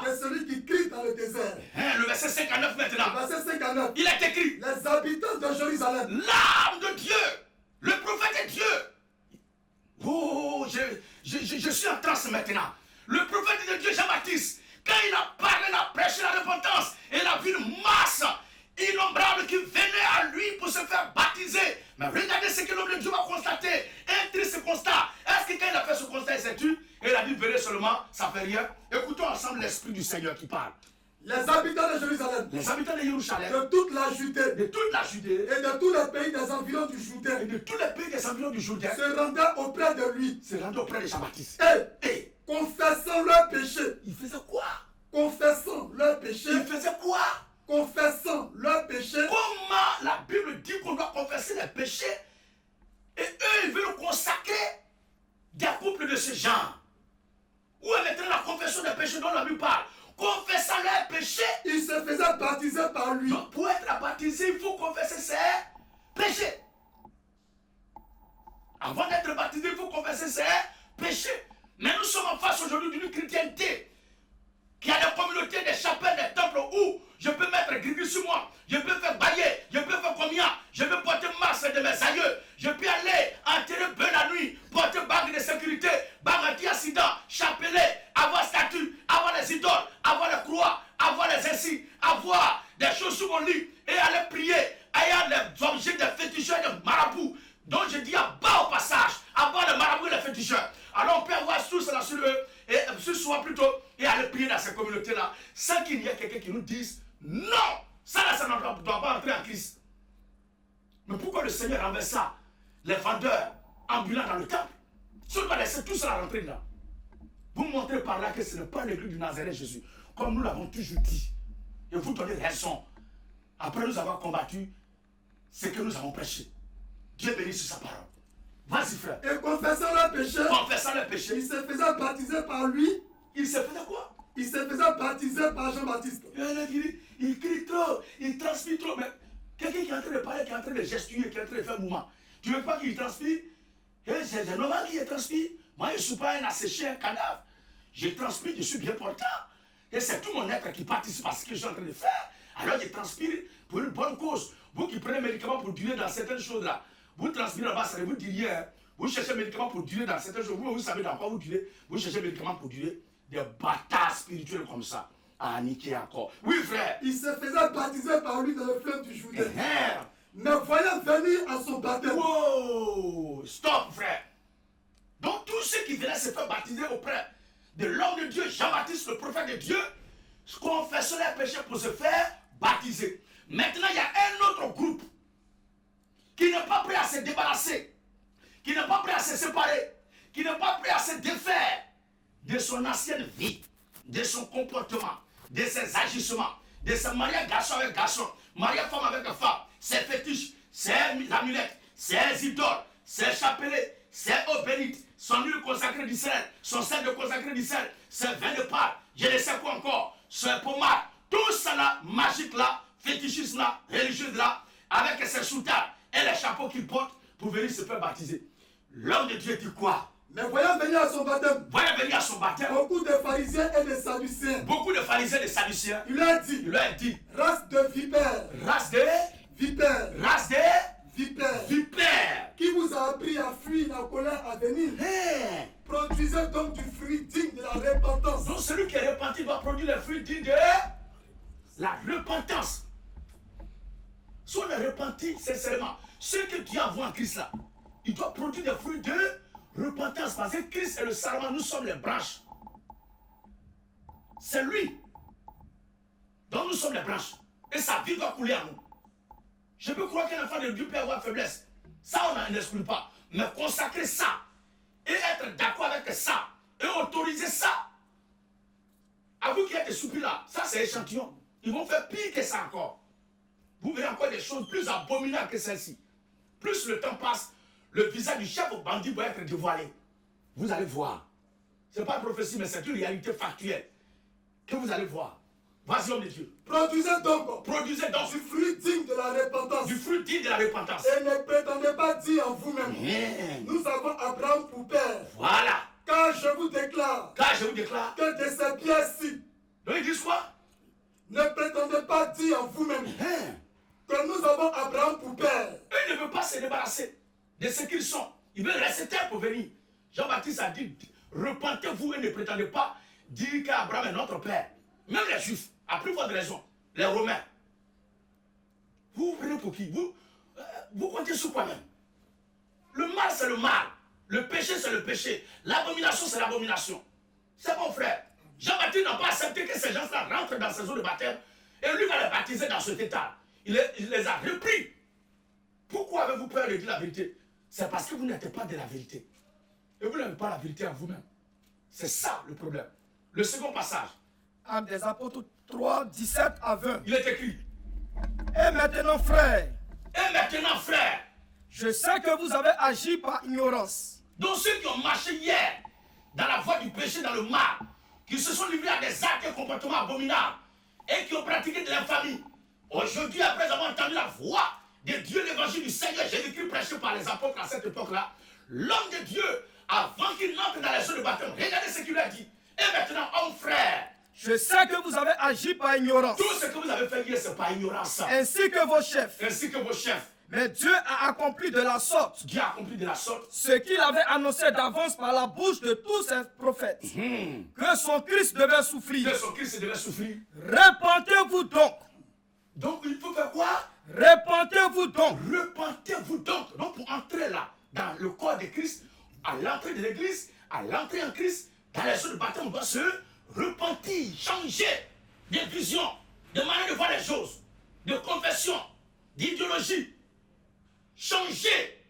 de celui qui crie dans le désert. Le verset 59 maintenant. Le verset 59. Il est écrit, les habitants de Jérusalem, l'âme de Dieu, le prophète est Dieu. Oh, je suis en transe maintenant. Le prophète de Dieu, Jean-Baptiste, quand il a parlé, il a prêché la repentance, et il a vu une masse innombrable qui venait à lui pour se faire baptiser. Mais regardez ce que l'homme de Dieu va constater. Un triste constat. Est-ce que quand il a fait ce constat, il s'est tué? Et il a dit, venez seulement, ça ne fait rien. Écoutons ensemble l'Esprit du Seigneur qui parle. les habitants de Jérusalem, Les habitants de Jérusalem, de toute la Judée de toute la Judée, et de tous les pays des environs du et Jourdain, de tous les pays des environs du Jourdain, se rendaient auprès de lui, se rendaient auprès de Jean-Baptiste. et confessant leurs péchés, Il faisait quoi? confessant leurs péchés, Il faisait quoi? confessant leurs péchés, Comment la Bible dit qu'on doit confesser les péchés et eux ils veulent consacrer des couples de ce genre? Où est maintenant la confession des péchés dont la Bible parle? confessant leurs péchés. Il se faisait baptiser par lui. Donc, pour être baptisé, il faut confesser ses péchés. Avant d'être baptisé, il faut confesser ses péchés. Mais nous sommes en face aujourd'hui d'une chrétienté qui a des communautés, des chapelles, des temples où je peux mettre gris sur moi, je peux faire bailler, je peux faire combien, je peux porter masque de mes aïeux, je peux aller enterrer peu la nuit, porter bague de sécurité, bague anti-accident, chapelet, avoir statue, avoir les idoles, avoir les croix, avoir les insignes, avoir des choses sur mon lit et aller prier, ayant les objets des féticheurs, des marabouts. Donc je dis à bas au passage, à bas les marabouts et les féticheurs. Alors on peut avoir tout cela sur eux, et ce soir plutôt, et aller prier dans ces communautés-là, sans qu'il y ait quelqu'un qui nous dise non, ça ne doit pas entrer en Christ. Mais pourquoi le Seigneur renverse ça? Les vendeurs ambulants dans le temple, si on doit laisser tout cela rentrer là, vous montrez par là que ce n'est pas l'église du Nazareth Jésus, comme nous l'avons toujours dit, et vous donnez raison. Après nous avoir combattu, c'est que nous avons prêché. Dieu bénisse sur sa parole. Vas-y frère. Et confessant leurs péchés. Confessant les péchés. Il se faisait baptiser par lui. Il se faisait quoi? Il se faisait baptiser par Jean-Baptiste. Il crie trop, il transpire trop. Mais quelqu'un qui est en train de parler, qui est en train de gestuer, qui est en train de faire mouvement. Tu ne veux pas qu'il transpire? C'est normal qu'il transpire. Moi, je ne suis pas un asséché, un cadavre. Je transpire, je suis bien portant. Et c'est tout mon être qui participe à ce que je suis en train de faire. Alors je transpire pour une bonne cause. Vous qui prenez médicaments pour durer dans certaines choses-là, vous transpirez là-bas, ça ne vous dit rien. Vous cherchez médicaments pour durer dans certaines choses. Vous savez dans quoi vous durez. Vous cherchez médicaments pour durer. Des bâtards spirituels comme ça. À niquer encore. Oui, frère. Il se faisait baptiser par lui dans le fleuve du Jourdain. Mais voyant venir à son baptême. Wow! Stop, frère. Donc, tous ceux qui venaient se faire baptiser auprès de l'homme de Dieu, Jean-Baptiste, le prophète de Dieu, confessaient leurs péchés pour se faire baptiser. Maintenant, il y a un autre groupe qui n'est pas prêt à se débarrasser, qui n'est pas prêt à se séparer, qui n'est pas prêt à se défaire de son ancienne vie, de son comportement, de ses agissements, de ses mariages garçon avec garçon, mariage femme avec femme, ses fétiches, ses amulettes, ses idoles, ses chapelets, ses eaux bénites, son huile consacrée d'Israël, son sel de consacré d'Israël, ses vins de Pâques, je ne sais quoi encore, ses pommades, tout ça là, magique là, fétichisme là, religieux là, avec ses soutanes et les chapeaux qu'il porte pour venir se faire baptiser. L'homme de Dieu dit quoi? Mais voyant venir à son baptême, beaucoup de pharisiens et de sadducéens, il leur a dit, race de vipères, qui vous a appris à fuir la colère à venir. Produisez donc du fruit digne de la repentance. Donc celui qui est repenti doit produire le fruit digne de la repentance. Si on est repenti sincèrement, ce que Dieu a vu en Christ là, il doit produire des fruits de repentance, parce que Christ est le sarment, nous sommes les branches. C'est lui. Donc nous sommes les branches. Et sa vie doit couler en nous. Je peux croire qu'un enfant de Dieu peut avoir faiblesse. Ça, on n'exclut pas. Mais consacrer ça, et être d'accord avec ça, et autoriser ça, à vous qui êtes soupis là, ça c'est échantillon. Ils vont faire pire que ça encore. Vous verrez encore des choses plus abominables que celle-ci. Plus le temps passe, le visage du chef au bandit va être dévoilé. Vous allez voir. Ce n'est pas une prophétie, mais c'est une réalité factuelle. Que vous allez voir. Vas-y, homme de Dieu. Produisez donc du fruit digne de la repentance. Du fruit digne de la repentance. Et ne prétendez pas dire en vous-même. Nous avons Abraham pour père. Voilà. Car je vous déclare. Que de ces pièces-ci. Donc ils disent quoi? Ne prétendez pas dire en vous-même. Que nous avons Abraham pour père. Eux ne veulent pas se débarrasser de ce qu'ils sont. Ils veulent rester pour venir. Jean-Baptiste a dit, repentez-vous et ne prétendez pas dire qu'Abraham est notre père. Même les Juifs, à plus forte raison, les Romains. Vous prenez pour qui? Vous comptez sur quoi même? Le mal, c'est le mal. Le péché, c'est le péché. L'abomination, c'est l'abomination. C'est mon frère. Jean-Baptiste n'a pas accepté que ces gens-là rentrent dans ces eaux de baptême et lui va les baptiser dans cet état. Il les a repris. Pourquoi avez-vous peur de dire la vérité? C'est parce que vous n'êtes pas de la vérité. Et vous n'avez pas la vérité en vous-même. C'est ça le problème. Le second passage. Actes des Apôtres 3, 17 à 20. Il est écrit. Et maintenant, frères. Je sais que vous avez agi par ignorance. Donc ceux qui ont marché hier dans la voie du péché, dans le mal, qui se sont livrés à des actes et comportements abominables et qui ont pratiqué de l'infamie. Aujourd'hui, après avoir entendu la voix de Dieu, l'évangile du Seigneur Jésus-Christ prêché par les apôtres à cette époque-là, l'homme de Dieu, avant qu'il n'entre dans les eaux de baptême, regardez ce qu'il lui a dit. Et maintenant, homme frère, je sais que vous avez agi par ignorance. Tout ce que vous avez fait hier, c'est par ignorance. Ainsi que vos chefs. Ainsi que vos chefs. Mais Dieu a accompli de la sorte. Dieu a accompli de la sorte. Ce qu'il avait annoncé d'avance par la bouche de tous ses prophètes. Que son Christ devait souffrir. Que son Christ devait souffrir. Repentez-vous donc. Donc il faut faire quoi? Repentez-vous donc. Repentez-vous donc. Donc pour entrer là, dans le corps de Christ, à l'entrée de l'église, à l'entrée en Christ, dans les eaux de baptême, on doit se repentir, changer de vision, de manière de voir les choses, de confession, d'idéologie. Changer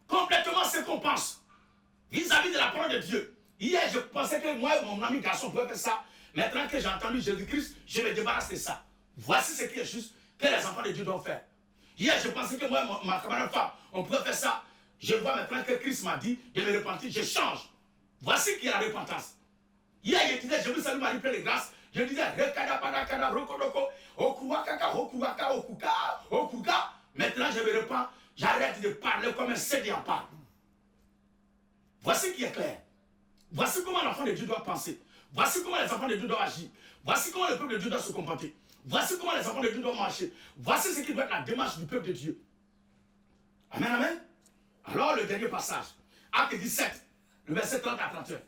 complètement ce qu'on pense vis-à-vis de la parole de Dieu. Hier, je pensais que moi et mon ami garçon pouvaient faire ça. Maintenant que j'ai entendu Jésus-Christ, je me débarrasse de ça. Voici ce qui est juste que les enfants de Dieu doivent faire. Hier, je pensais que moi et ma camarade femme, on pouvait faire ça. Je vois maintenant que Christ m'a dit de me repentir, je change. Voici qui est la repentance. Hier, je disais, je vous salue Marie pleine de grâce. Je disais, maintenant je me repens, j'arrête de parler comme un sédien parle. Voici qui est clair. Voici comment l'enfant de Dieu doit penser. Voici comment les enfants de Dieu doivent agir. Voici comment le peuple de Dieu doit se comporter. Voici comment les enfants de Dieu doivent marcher. Voici ce qui doit être la démarche du peuple de Dieu. Amen, amen. Alors le dernier passage, Acte 17, le verset 30 à 31.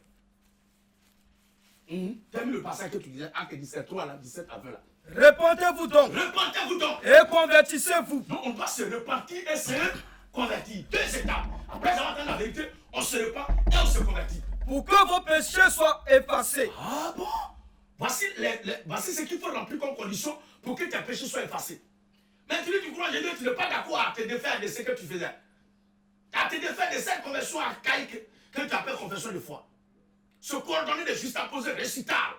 T'as mis le passage que tu disais, Acte 17, 3 à 17 à 20 là. Repentez-vous donc. Repentez-vous donc. Et convertissez-vous. Donc on doit se repentir et se convertir. 2 étapes. Après avoir entendu la vérité, on se repent et on se convertit. Pour que vos péchés soient effacés. Ah bon? Voici ce qu'il faut remplir comme condition pour que tes péchés soient effacés. Mais tu dis, tu crois, tu n'es pas d'accord à te défaire de ce que tu faisais. À te défaire de cette conversion archaïque que tu appelles confession de foi. Ce coordonné de juste à poser récital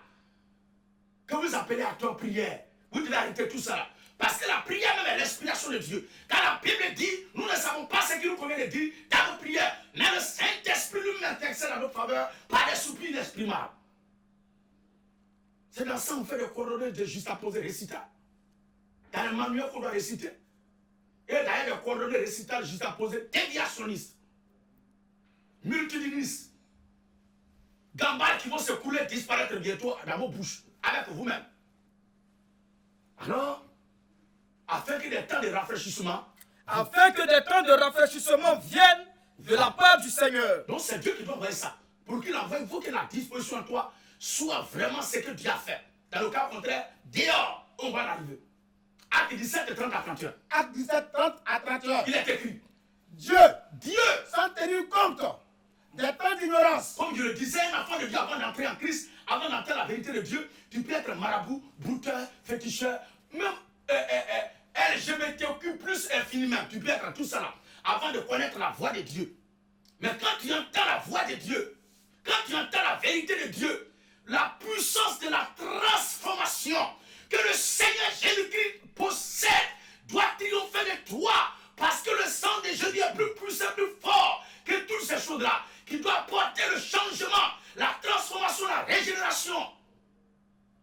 que vous appelez à toi prière. Vous devez arrêter tout ça là. Parce que la prière même est l'inspiration de Dieu. Quand la Bible dit, nous ne savons pas ce qu'il nous convient de dire dans nos prières. Mais le Saint-Esprit nous intercède à notre faveur par des soupirs inexprimables. C'est dans ça qu'on fait des coordonnées de juste à poser récital. Dans le manuel qu'on doit réciter. Et d'ailleurs des coordonnées récital juste à poser déviationnistes, multidinistes, gambales qui vont se couler, disparaître bientôt dans vos bouches, avec vous-même. Alors, afin que des temps de rafraîchissement, viennent de la part du Seigneur. Donc c'est Dieu qui doit envoyer ça. Pour qu'il envoie, il faut que la disposition en toi soit vraiment ce que Dieu a fait. Dans le cas contraire, dehors, on va l'arriver. Acte 17, 30 à 31. Acte 17, 30 à 31. Il est écrit. Dieu, sans tenir compte des temps d'ignorance. Comme je le disais, un enfant de Dieu, avant d'entrer en Christ, avant d'entrer dans la vérité de Dieu, tu peux être marabout, brouteur, féticheur, même LGBTQ plus infiniment. Tu peux être tout ça là, avant de connaître la voix de Dieu. Mais quand tu entends la voix de Dieu, quand tu entends la vérité de Dieu, la puissance de la transformation que le Seigneur Jésus-Christ possède doit triompher de toi. Parce que le sang de Jésus est plus puissant, plus fort que toutes ces choses-là. Qui doit apporter le changement, la transformation, la régénération.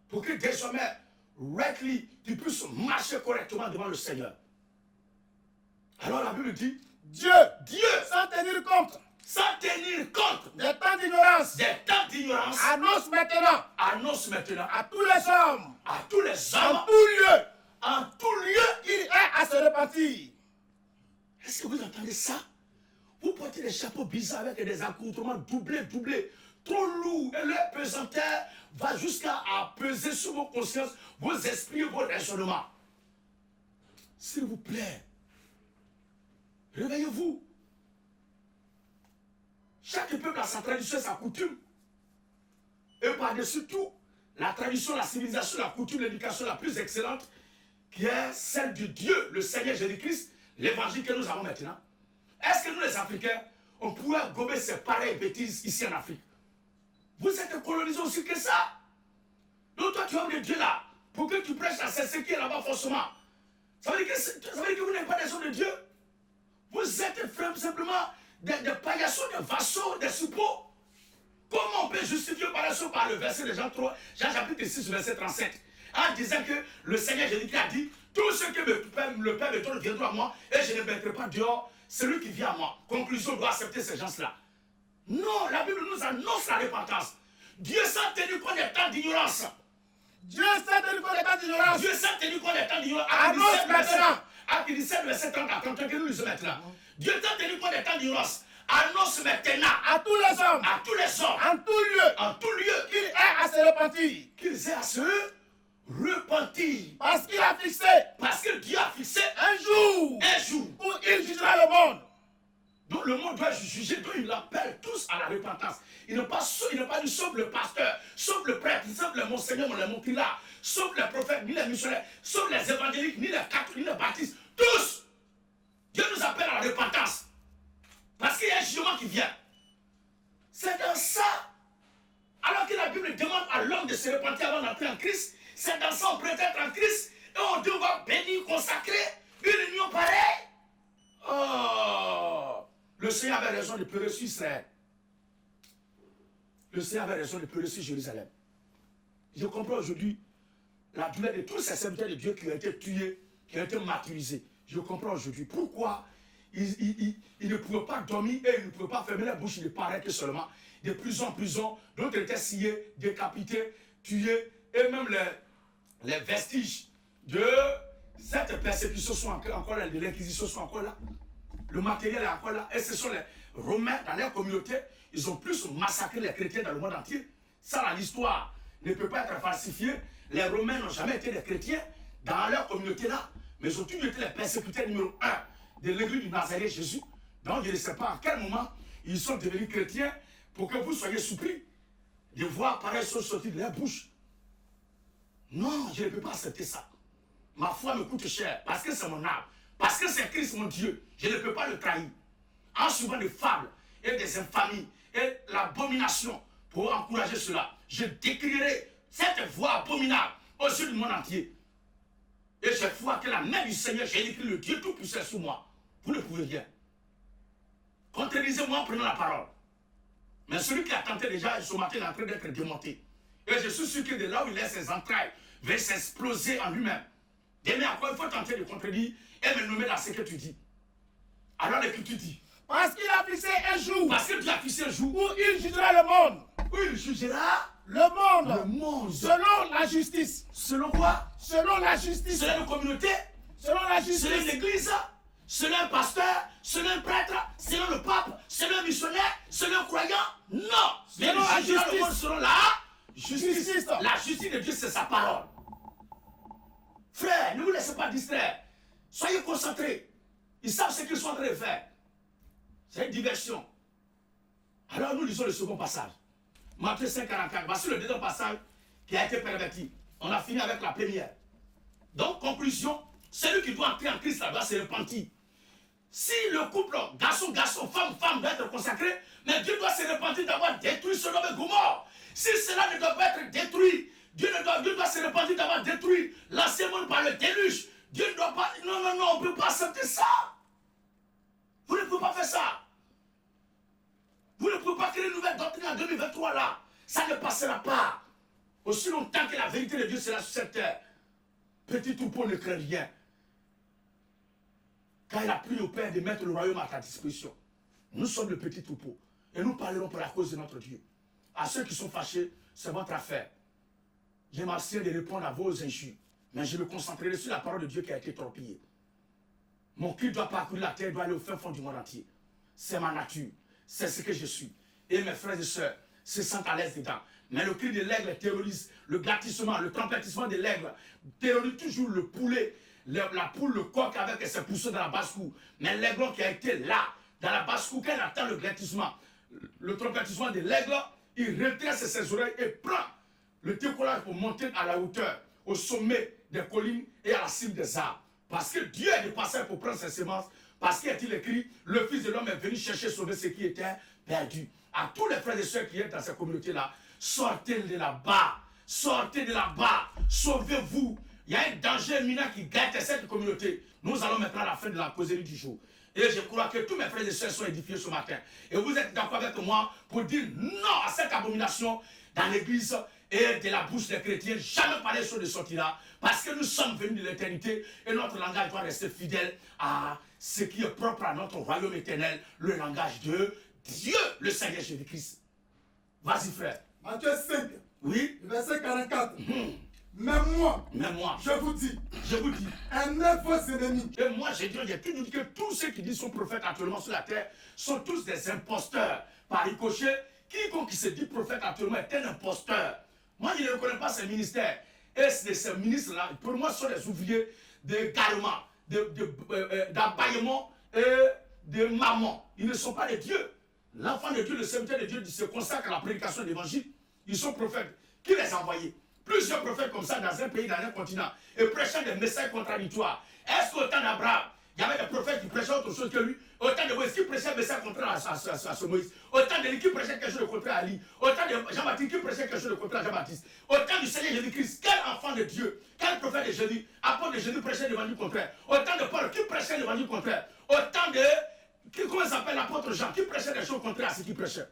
Pour que désormais, rightly, tu puisses marcher correctement devant le Seigneur. Alors la Bible dit, Dieu, sans tenir compte des temps d'ignorance, annonce maintenant à tous les hommes, en tout lieu, il est à se repentir. Est-ce que vous entendez ça? Vous portez des chapeaux bizarres avec des accoutrements doublés, trop lourds, et leur pesanteur va jusqu'à peser sur vos consciences, vos esprits, vos raisonnements. S'il vous plaît, réveillez-vous. Chaque peuple a sa tradition et sa coutume. Et par-dessus tout, la tradition, la civilisation, la coutume, l'éducation la plus excellente, qui est celle de Dieu, le Seigneur Jésus-Christ, l'évangile que nous avons maintenant. Est-ce que nous les Africains, on pourrait gober ces pareilles bêtises ici en Afrique? Vous êtes colonisés aussi que ça. Donc toi tu es homme de Dieu là, pour que tu prêches à ce qui est là-bas forcément. Ça veut dire que vous n'êtes pas des hommes de Dieu. Vous êtes simplement des paillassons, des vassaux, des suppôts. Comment on peut justifier par le verset de Jean 3, Jean chapitre 6, verset 37, en disant que le Seigneur Jésus-Christ a dit, tout ce que le Père me donne viendra à moi, et je ne mettrai pas dehors celui qui vient à moi. Conclusion, on doit accepter ces gens-là. Non, la Bible nous annonce la repentance. Dieu s'en tenu compte des temps d'ignorance. Dieu s'en tenu compte des temps d'ignorance. Dieu s'en tenu compte des temps d'ignorance. Annonce maintenant. Acte 17, verset 30 à 31 que nous lisons maintenant. Dieu s'en tenu compte des temps d'ignorance. Annonce maintenant à tous les hommes, à tous les hommes, en tout lieu, qu'ils aient à se repentir. Qu'ils aient à se repentir. Parce qu'il a fixé. Parce que Dieu a fixé un jour où il jugera le monde. Donc le monde doit juger, donc il appelle tous à la repentance. Il n'a pas dit sauf le pasteur, sauf le prêtre, sauf le monseigneur, le montilla, sauf les prophètes, ni les missionnaires, sauf les évangéliques, ni les catholiques, ni les baptistes. Tous! Dieu nous appelle à la repentance. Parce qu'il y a un jugement qui vient. C'est dans ça. Alors que la Bible demande à l'homme de se repentir avant d'entrer en Christ, c'est dans ça qu'on peut être en Christ et on doit bénir, consacrer une union pareille. Oh! Le Seigneur avait raison de pleurer sur Israël. Le Seigneur avait raison de pleurer sur Jérusalem. Je comprends aujourd'hui la douleur de tous ces serviteurs de Dieu qui ont été tués, qui ont été martyrisés. Je comprends aujourd'hui pourquoi ils ne pouvaient pas dormir et ils ne pouvaient pas fermer la bouche, ils ne parlaient que seulement. De prison en prison, d'autres étaient sciés, décapités, tués, et même les vestiges de cette persécution sont encore là, de l'inquisition sont encore là. Le matériel est encore là. Et ce sont les Romains dans leur communauté. Ils ont plus massacré les chrétiens dans le monde entier. Ça, l'histoire ne peut pas être falsifiée. Les Romains n'ont jamais été des chrétiens dans leur communauté là. Mais ils ont toujours été les persécuteurs numéro 1 de l'église du Nazareth Jésus. Donc je ne sais pas à quel moment ils sont devenus chrétiens pour que vous soyez surpris de voir pareille chose sortir de leur bouche. Non, je ne peux pas accepter ça. Ma foi me coûte cher parce que c'est mon âme. Parce que c'est Christ mon Dieu, je ne peux pas le trahir. En suivant des fables et des infamies et l'abomination pour encourager cela, je décrierai cette voie abominable aux yeux du monde entier. Et je vois que la main du Seigneur, j'ai écrit le Dieu Tout-Puissant sous moi. Vous ne pouvez rien. Contredisez-moi en prenant la parole. Mais celui qui a tenté déjà, ce matin, est en train d'être démonté. Et je suis sûr que de là où il est, ses entrailles vont s'exploser en lui-même. Demain, encore, il faut tenter de contredire et me nommer dans ce que tu dis. Alors l'Écriture dit. Parce qu'il a fixé un jour. Parce que Dieu a fixé un jour. Où il jugera le monde. Où il jugera le monde. Le monde. Selon la justice. Selon quoi? Selon la justice. Selon une communauté. Selon la justice. Selon l'église. Selon un pasteur. Selon un prêtre. Selon le pape. Selon un missionnaire. Selon un croyant. Non. Selon la justice. Le monde selon la justice. La justice de Dieu, c'est sa parole. Frère, ne vous laissez pas distraire. Soyez concentrés. Ils savent ce qu'ils sont en train de faire. C'est une diversion. Alors nous lisons le second passage. Matthieu 5,44. Voici le deuxième passage qui a été perverti. On a fini avec la première. Donc, conclusion, celui qui doit entrer en Christ doit se repentir. Si le couple, garçon, femme doit être consacré, mais Dieu doit se repentir d'avoir détruit Sodome et Gomorrhe. Si cela ne doit pas être détruit, Dieu doit se repentir d'avoir détruit l'ancien monde par le déluge. Dieu ne doit pas... Non, on ne peut pas accepter ça. Vous ne pouvez pas faire ça. Vous ne pouvez pas créer une nouvelle doctrine en 2023 là. Ça ne passera pas. Aussi longtemps que la vérité de Dieu sera sur cette terre. Petit troupeau ne craint rien. Car il a pris au Père de mettre le royaume à ta disposition. Nous sommes le petit troupeau. Et nous parlerons pour la cause de notre Dieu. À ceux qui sont fâchés, c'est votre affaire. Je m'abstiens de répondre à vos injures. Mais je me concentrerai sur la parole de Dieu qui a été torpillée. Mon cri doit parcourir la terre, doit aller au fin fond du monde entier. C'est ma nature. C'est ce que je suis. Et mes frères et sœurs se sentent à l'aise dedans. Mais le cri de l'aigle terrorise. Le gâtissement, le trompetissement de l'aigle terrorise toujours le poulet, la poule, le coq avec ses poussées dans la basse-cour. Mais l'aigle qui a été là, dans la basse-cour, quand il attend le gâtissement, le trompetissement de l'aigle, il redresse ses oreilles et prend le décollage pour monter à la hauteur, au sommet des collines et à la cime des arbres. Parce que Dieu est dépassé pour prendre ses semences. Parce qu'il est écrit, le Fils de l'homme est venu chercher sauver ce qui était perdu. À tous les frères et sœurs qui sont dans cette communauté-là, sortez de là-bas. Sortez de là-bas. Sauvez-vous. Il y a un danger imminent qui guette cette communauté. Nous allons maintenant à la fin de la causerie du jour. Et je crois que tous mes frères et sœurs sont édifiés ce matin. Et vous êtes d'accord avec moi pour dire non à cette abomination dans l'église et de la bouche des chrétiens. Jamais parler sur de sortira. Parce que nous sommes venus de l'éternité et notre langage doit rester fidèle à ce qui est propre à notre royaume éternel, le langage de Dieu, le Seigneur Jésus-Christ. Vas-y, frère. Matthieu 5, oui, verset 44. Mais moi, je vous dis, aimez vos ennemis. Et moi, j'ai toujours dit que tous ceux qui disent sont prophètes actuellement sur la terre sont tous des imposteurs. Par ricochet, quiconque qui se dit prophète actuellement est un imposteur. Moi, je ne reconnais pas ces ministères. Et ces ministres-là, pour moi, sont des ouvriers de garement, d'habillement et de maman. Ils ne sont pas des dieux. L'enfant de Dieu, le serviteur de Dieu, se consacre à la prédication de l'évangile. Ils sont prophètes. Qui les a envoyés? Plusieurs prophètes comme ça dans un pays, dans un continent, et prêchaient des messages contradictoires. Est-ce qu'au temps d'Abraham, il y avait des prophètes qui prêchaient autre chose que lui? Au temps de Moïse, qui prêchait un message contraire à ce Moïse? Au temps d'Élie, qui prêchait quelque chose de contraire à Ali? Au temps de Jean-Baptiste, qui prêchait quelque chose de contraire à Jean-Baptiste? Au temps du Seigneur Jésus-Christ, quel enfant de Dieu, quel prophète de Jésus, apôtre de Jésus prêchait l'évangile contraire? Au temps de Paul, qui prêchait l'évangile contraire? Au temps de, comment s'appelle l'apôtre Jean, qui prêchait des choses contraires à ce qu'il prêchait?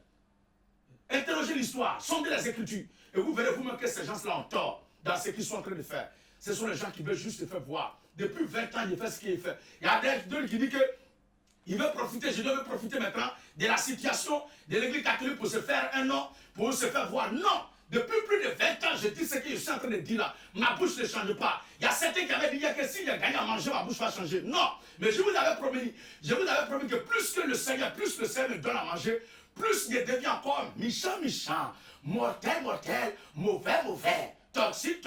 Interrogez l'histoire, sondez les Écritures, et vous verrez vous-même que ces gens-là ont tort dans ce qu'ils sont en train de faire. Ce sont les gens qui veulent juste se faire voir. Depuis 20 ans, il fait ce qu'il fait. Il y a d'autres qui disent qu'il veut profiter, je dois profiter maintenant de la situation de l'église catholique pour se faire un nom, pour se faire voir. Non! Depuis plus de 20 ans, je dis ce que je suis en train de dire là. Ma bouche ne change pas. Il y a certains qui avaient dit que s'il a gagné à manger, ma bouche va changer. Non! Mais je vous avais promis que plus le Seigneur me donne à manger, plus il devient encore méchant, mortel, mauvais, toxique,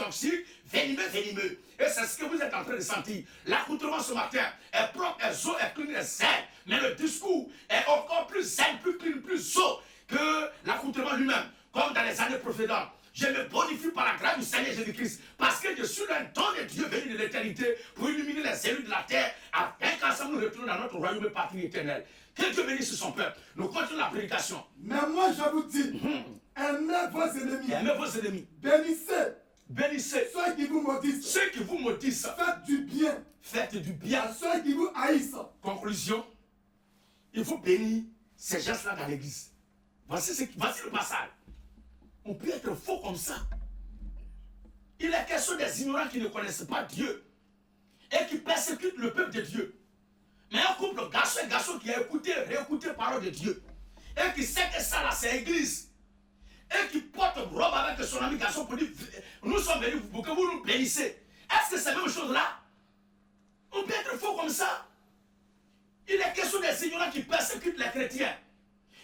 venimeux. Et c'est ce que vous êtes en train de sentir. L'accoutrement ce matin est propre, est zo, est clean, est zen. Mais le discours est encore plus zen, plus clean, plus zo que l'accoutrement lui-même. Comme dans les années précédentes. Je me bonifie par la grâce du Seigneur Jésus-Christ. Parce que je suis un don de Dieu venu de l'éternité pour illuminer les élus de la terre afin qu'ensemble nous retournions dans notre royaume et patrie éternelle. Que Dieu bénisse son peuple. Nous continuons la prédication. Mais moi je vous dis, aimez vos ennemis. Aimez vos ennemis. Bénissez ceux qui vous maudissent. Faites du bien à ceux qui vous haïssent. Conclusion. Il faut bénir ces gens-là dans l'église. Voici le passage. On peut être faux comme ça. Il est question des ignorants qui ne connaissent pas Dieu et qui persécutent le peuple de Dieu. Mais un couple garçon qui a réécouté la parole de Dieu et qui sait que ça là c'est l'église et qui porte robe avec son ami garçon pour dire nous sommes venus pour que vous nous bénissez. Est-ce que c'est la même chose là? On peut être faux comme ça. Il est question des ignorants qui persécutent les chrétiens.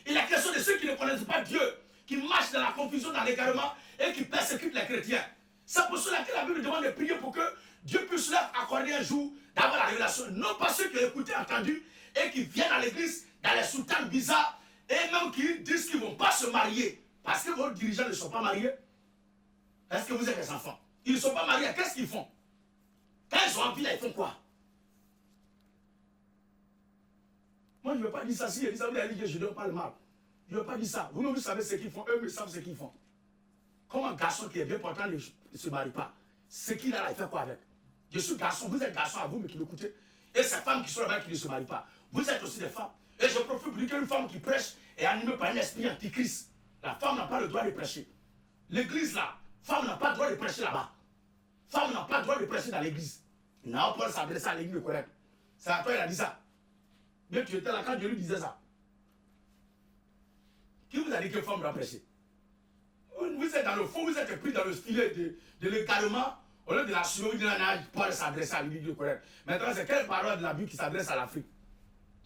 Il est question de ceux qui ne connaissent pas Dieu, qui marchent dans la confusion, dans l'égarement et qui persécutent les chrétiens. C'est pour cela que la Bible demande de prier pour que Dieu puisse leur accorder un jour d'avoir la révélation. Non pas ceux qui ont écouté, entendu et qui viennent à l'église dans les soutanes bizarres et même qui disent qu'ils ne vont pas se marier parce que vos dirigeants ne sont pas mariés. Est-ce que vous êtes des enfants? Ils ne sont pas mariés, qu'est-ce qu'ils font? Quand ils ont envie, là, ils font quoi? Moi, je ne veux pas dire ça. Si Elisabeth a dit que je ne donne pas le mal. Je ne veux pas dire ça. Vous-même, vous savez ce qu'ils font. Eux, ils savent ce qu'ils font. Comme un garçon qui est bien portant ne se marie pas. Ce qu'il a là, il fait quoi avec? Je suis garçon. Vous êtes garçon à vous, mais qui m'écoutez. Et ces femmes qui sont là-bas qui ne se marient pas. Vous êtes aussi des femmes. Et je profite pour dire qu'une femme qui prêche est animée par un esprit antichrist. La femme n'a pas le droit de prêcher. L'église là, femme n'a pas le droit de prêcher là-bas. Femme n'a pas le droit de prêcher dans l'église. Non, Paul s'adresse à l'église correcte. C'est à toi il a dit ça. Mais tu étais là quand Dieu lui disait ça. Qui vous a dit que femme doit prêcher? Vous êtes dans le fond, vous êtes pris dans le filet de l'égarement. Au lieu de la suivre, Paul s'adresse à l'église correcte. Maintenant, c'est quelle parole de la Bible qui s'adresse à l'Afrique?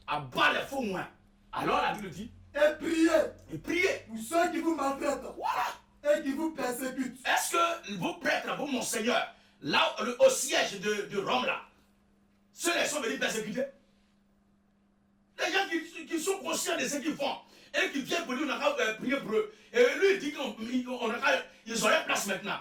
À bas les faux moins. Alors la Bible dit. Et priez. Pour ceux qui vous maltraitent. Voilà. Et qui vous persécutent. Est-ce que vos prêtres, vos monseigneurs, là au siège de Rome là, ceux-là sont venus persécuter? Les gens qui sont conscients de ce qu'ils font et qui viennent pour lui, on a prier pour eux. Et lui, il dit qu'ils auraient place maintenant.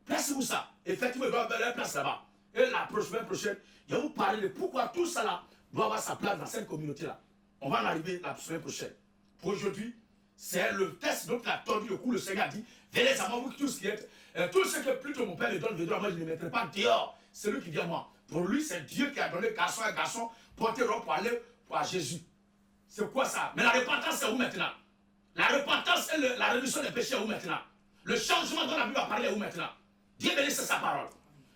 Placez-vous ça. Effectivement, il doit avoir leur place là-bas. Et la prochaine, je vais vous parler de pourquoi tout ça là doit avoir sa place dans cette communauté-là. On va en arriver la semaine prochaine. Pour aujourd'hui, c'est le test dont il a tordu le cou. Le Seigneur a dit, venez à moi, vous tous qui êtes, tout ce que plutôt mon Père me donne, moi je ne le mettrai pas dehors. C'est lui qui vient à moi. Pour lui, c'est Dieu qui a donné garçon à garçon porter robe pour aller pour Jésus. C'est quoi ça? Mais la repentance, c'est où maintenant? La repentance et la réduction des péchés, où maintenant? Le changement dont la Bible a parlé, où maintenant? Dieu bénisse sa parole.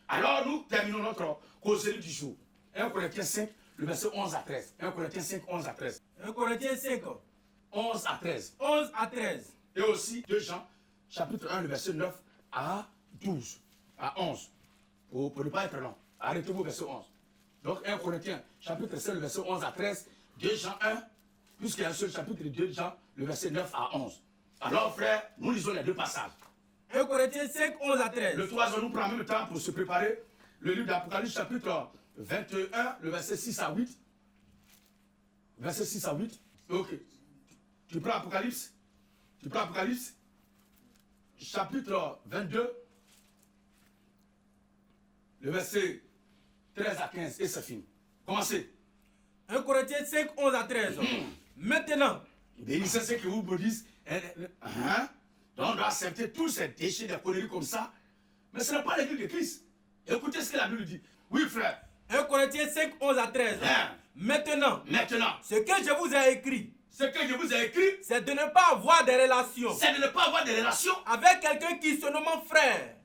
Alors nous terminons notre causerie du jour. 1 Corinthiens 5, le verset 11 à 13. 1 Corinthiens 5, 11 à 13. 1 Corinthiens 5, 11 à 13. 11 à 13. Et aussi 2 Jean, chapitre 1, le verset 9 à 12, à 11. Pour ne pas être long. Arrêtez-vous au verset 11. Donc 1 Corinthiens, chapitre 5, le verset 11 à 13. 2 Jean 1, puisqu'il y a un seul chapitre, 2 Jean, le verset 9 à 11. Alors frère, nous lisons les deux passages. 1 Corinthiens 5, 11 à 13. Le 3, nous prend en même temps pour se préparer. Le livre d'Apocalypse, chapitre 21, le verset 6 à 8. Verset 6 à 8. Ok. Tu prends Apocalypse. Tu prends Apocalypse. Chapitre 22. Le verset 13 à 15. Et c'est fini. Commencez. 1 Corinthiens 5, 11 à 13. Maintenant. Bénissez ceux qui vous maudissent. Donc on doit accepter tous ces déchets de conneries comme ça. Mais ce n'est pas l'église de Christ. Écoutez ce que la Bible dit. Oui, frère. 1 Corinthiens 5, 11 à 13. Maintenant. Ce que je vous ai écrit. Ce que je vous ai écrit. C'est de ne pas avoir des relations. C'est de ne pas avoir des relations. Avec quelqu'un qui se nomme frère.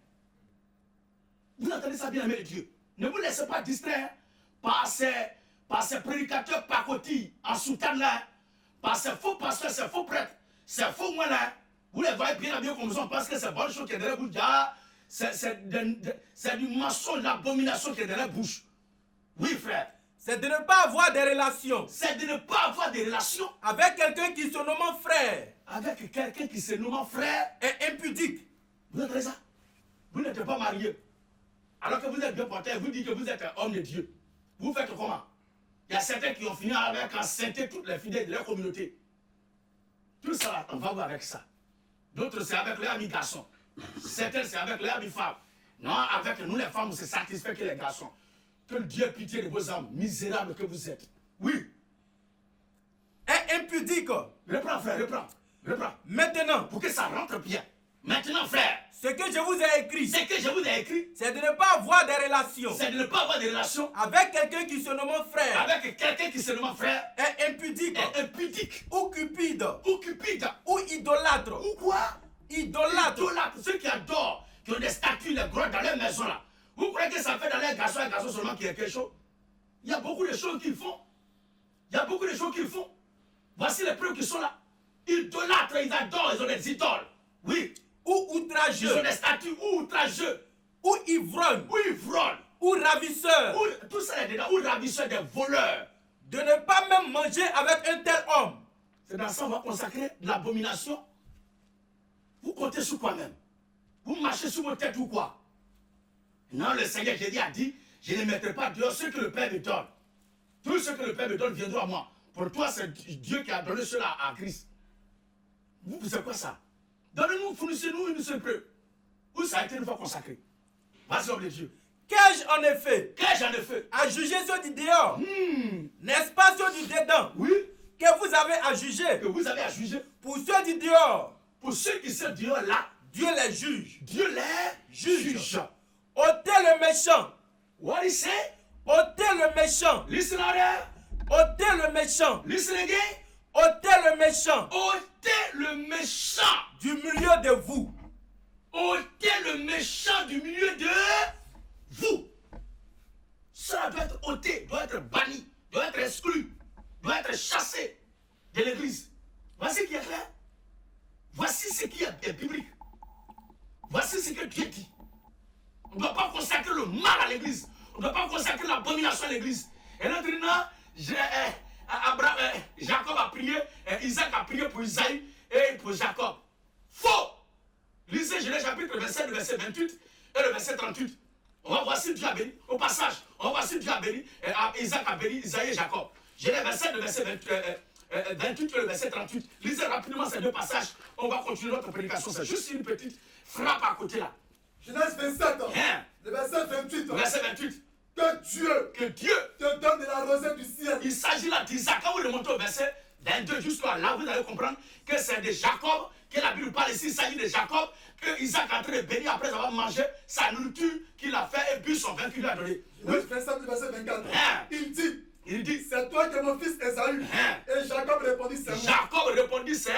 Vous entendez ça, bien aimé de Dieu. Ne vous laissez pas distraire par ces prédicateurs pacotis en soutane là. Par ces faux pasteurs, ces faux prêtres, ces faux moines là. Vous les voyez bien comme ça, parce que c'est bonne chose qui est dans la bouche. C'est du mensonge, l'abomination qui est dans la bouche. Oui, frère. C'est de ne pas avoir des relations. C'est de ne pas avoir des relations. Avec quelqu'un qui se nomme frère. Avec quelqu'un qui se nomme frère. Et impudique. Vous entendez ça? Vous n'êtes pas marié. Alors que vous êtes bien porté, vous dites que vous êtes un homme de Dieu. Vous faites comment? Il y a certains qui ont fini avec enceinter toutes les fidèles de leur communauté. Tout ça, on va voir avec ça. D'autres, c'est avec leurs amis garçons. Certains, c'est avec leurs amis femmes. Non, avec nous, les femmes, on se satisfait que les garçons. Que Dieu ait pitié de vos âmes, misérables que vous êtes. Oui. Et impudique. Reprends, frère, reprends. Maintenant. Pour que ça rentre bien. Maintenant, frère. Ce que je vous ai écrit. Ce que je vous ai écrit. C'est de ne pas avoir des relations. C'est de ne pas avoir des relations. Avec quelqu'un qui se nomme frère. Avec quelqu'un qui se nomme frère. Et impudique. Et impudique. Ou cupide. Ou cupide. Ou idolâtre. Ou quoi? Idolâtre. Idolâtre. Ceux qui adorent, qui ont des statues, les grottes dans leur maison là. Vous croyez que ça fait dans les garçons et garçons seulement qu'il y a quelque chose? Il y a beaucoup de choses qu'ils font. Voici les preuves qui sont là. Idolâtres, ils adorent, ils ont des idoles. Oui. Ou outrageux. Ils ont des statues, ou outrageux. Ou ivrognes. Ou ravisseurs. Tout ça est dedans. Ou ravisseurs, des voleurs. De ne pas même manger avec un tel homme. C'est dans ça qu'on va consacrer l'abomination. Vous comptez sur quoi même? Vous marchez sur vos têtes ou quoi? Non, le Seigneur Jésus a dit, je ne mettrai pas dehors ce que le Père me donne. Tout ce que le Père me donne viendra à moi. Pour toi, c'est Dieu qui a donné cela à Christ. Vous, c'est quoi ça? Donnez-nous, fournissez-nous une seule preuve. Où ça a été une fois consacré? Vas-y, homme de Dieu. Qu'ai-je en effet? À juger ceux du dehors. N'est-ce pas ceux du dedans? Oui. Que vous avez à juger. Pour ceux du dehors. Pour ceux qui sont dehors là. Dieu les juge. Juge. Ôtez le méchant. What is it? Ôtez le méchant. Listen out there. Ôtez le méchant. Listen again. Ôtez le méchant. Ôtez le méchant. Du milieu de vous. Ôtez le méchant du milieu de vous. Cela doit être ôté, doit être banni, doit être exclu, doit être chassé de l'église. Voici ce qui est clair. Voici ce qui est biblique. Voici ce que Dieu dit. On ne doit pas consacrer le mal à l'église. On ne doit pas consacrer l'abomination à l'église. Et là, Jacob a prié, Isaac a prié pour Isaïe et pour Jacob. Faux! Lisez Genèse chapitre 27, le verset 28 et le verset 38. On va voir si Dieu a béni. Au passage, on va voir si Dieu a béni. Isaac a béni Isaïe et Jacob. Genèse 27, le verset 28 et le verset 38. Lisez rapidement ces deux passages. On va continuer notre prédication. C'est juste une petite frappe à côté là. Genèse 27, le verset 28. Verset 28. Que Dieu te donne de la rosée du ciel. Il s'agit là d'Isaac. Quand vous remontez au verset 22 jusqu'à là, vous allez comprendre que c'est de Jacob que la Bible parle ici. Il s'agit de Jacob que Isaac est en train de bénir après avoir mangé sa nourriture qu'il a fait et bu son vin qu'il lui a donné. Genèse 27, le verset 24. Il dit, Il dit, c'est toi qui es mon fils Esaü. Et Jacob répondit, c'est moi. Jacob répondit, c'est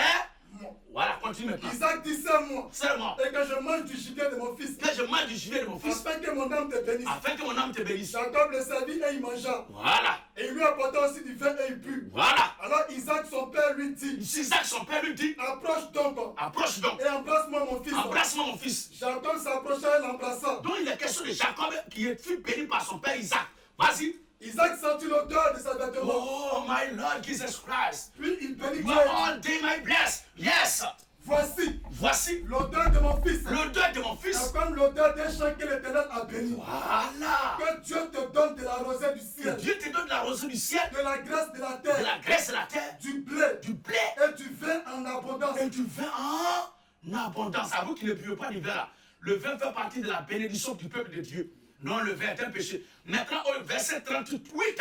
moi. Voilà, continue maintenant. Isaac dit, c'est moi. C'est moi. Et que je mange du gibier de mon fils. Que je mange du gibier de mon fils. Afin que mon âme te bénisse. Afin que mon âme te bénisse. Jacob le servit et il mangea. Voilà. Et il lui apporta aussi du vin et il but. Voilà. Alors Isaac, son père, lui dit, Isaac, son père, lui dit, approche donc. approche donc. Et embrasse-moi mon fils. Embrasse-moi mon fils. Jacob s'approcha et l'embrassa. Donc il est question de Jacob qui fut béni par son père Isaac. Vas-y. Isaac sentit l'odeur de sa vêtement. Oh my Lord Jesus Christ. Puis il bénit You Dieu. are all day my blessed. Yes. Voici l'odeur de mon fils. L'odeur de mon fils. C'est comme l'odeur d'un champ que l'Éternel a béni. Voilà. Que Dieu te donne de la rosée du ciel. Que Dieu te donne de la rosée du ciel. De la graisse de la terre. De la graisse de la terre. Du blé. Du blé. Et du vin en abondance. Et du vin en abondance. À vous qui ne buvez pas du vin là. Le vin fait partie de la bénédiction du peuple de Dieu. Non, le vin est un péché. Maintenant, au verset 38.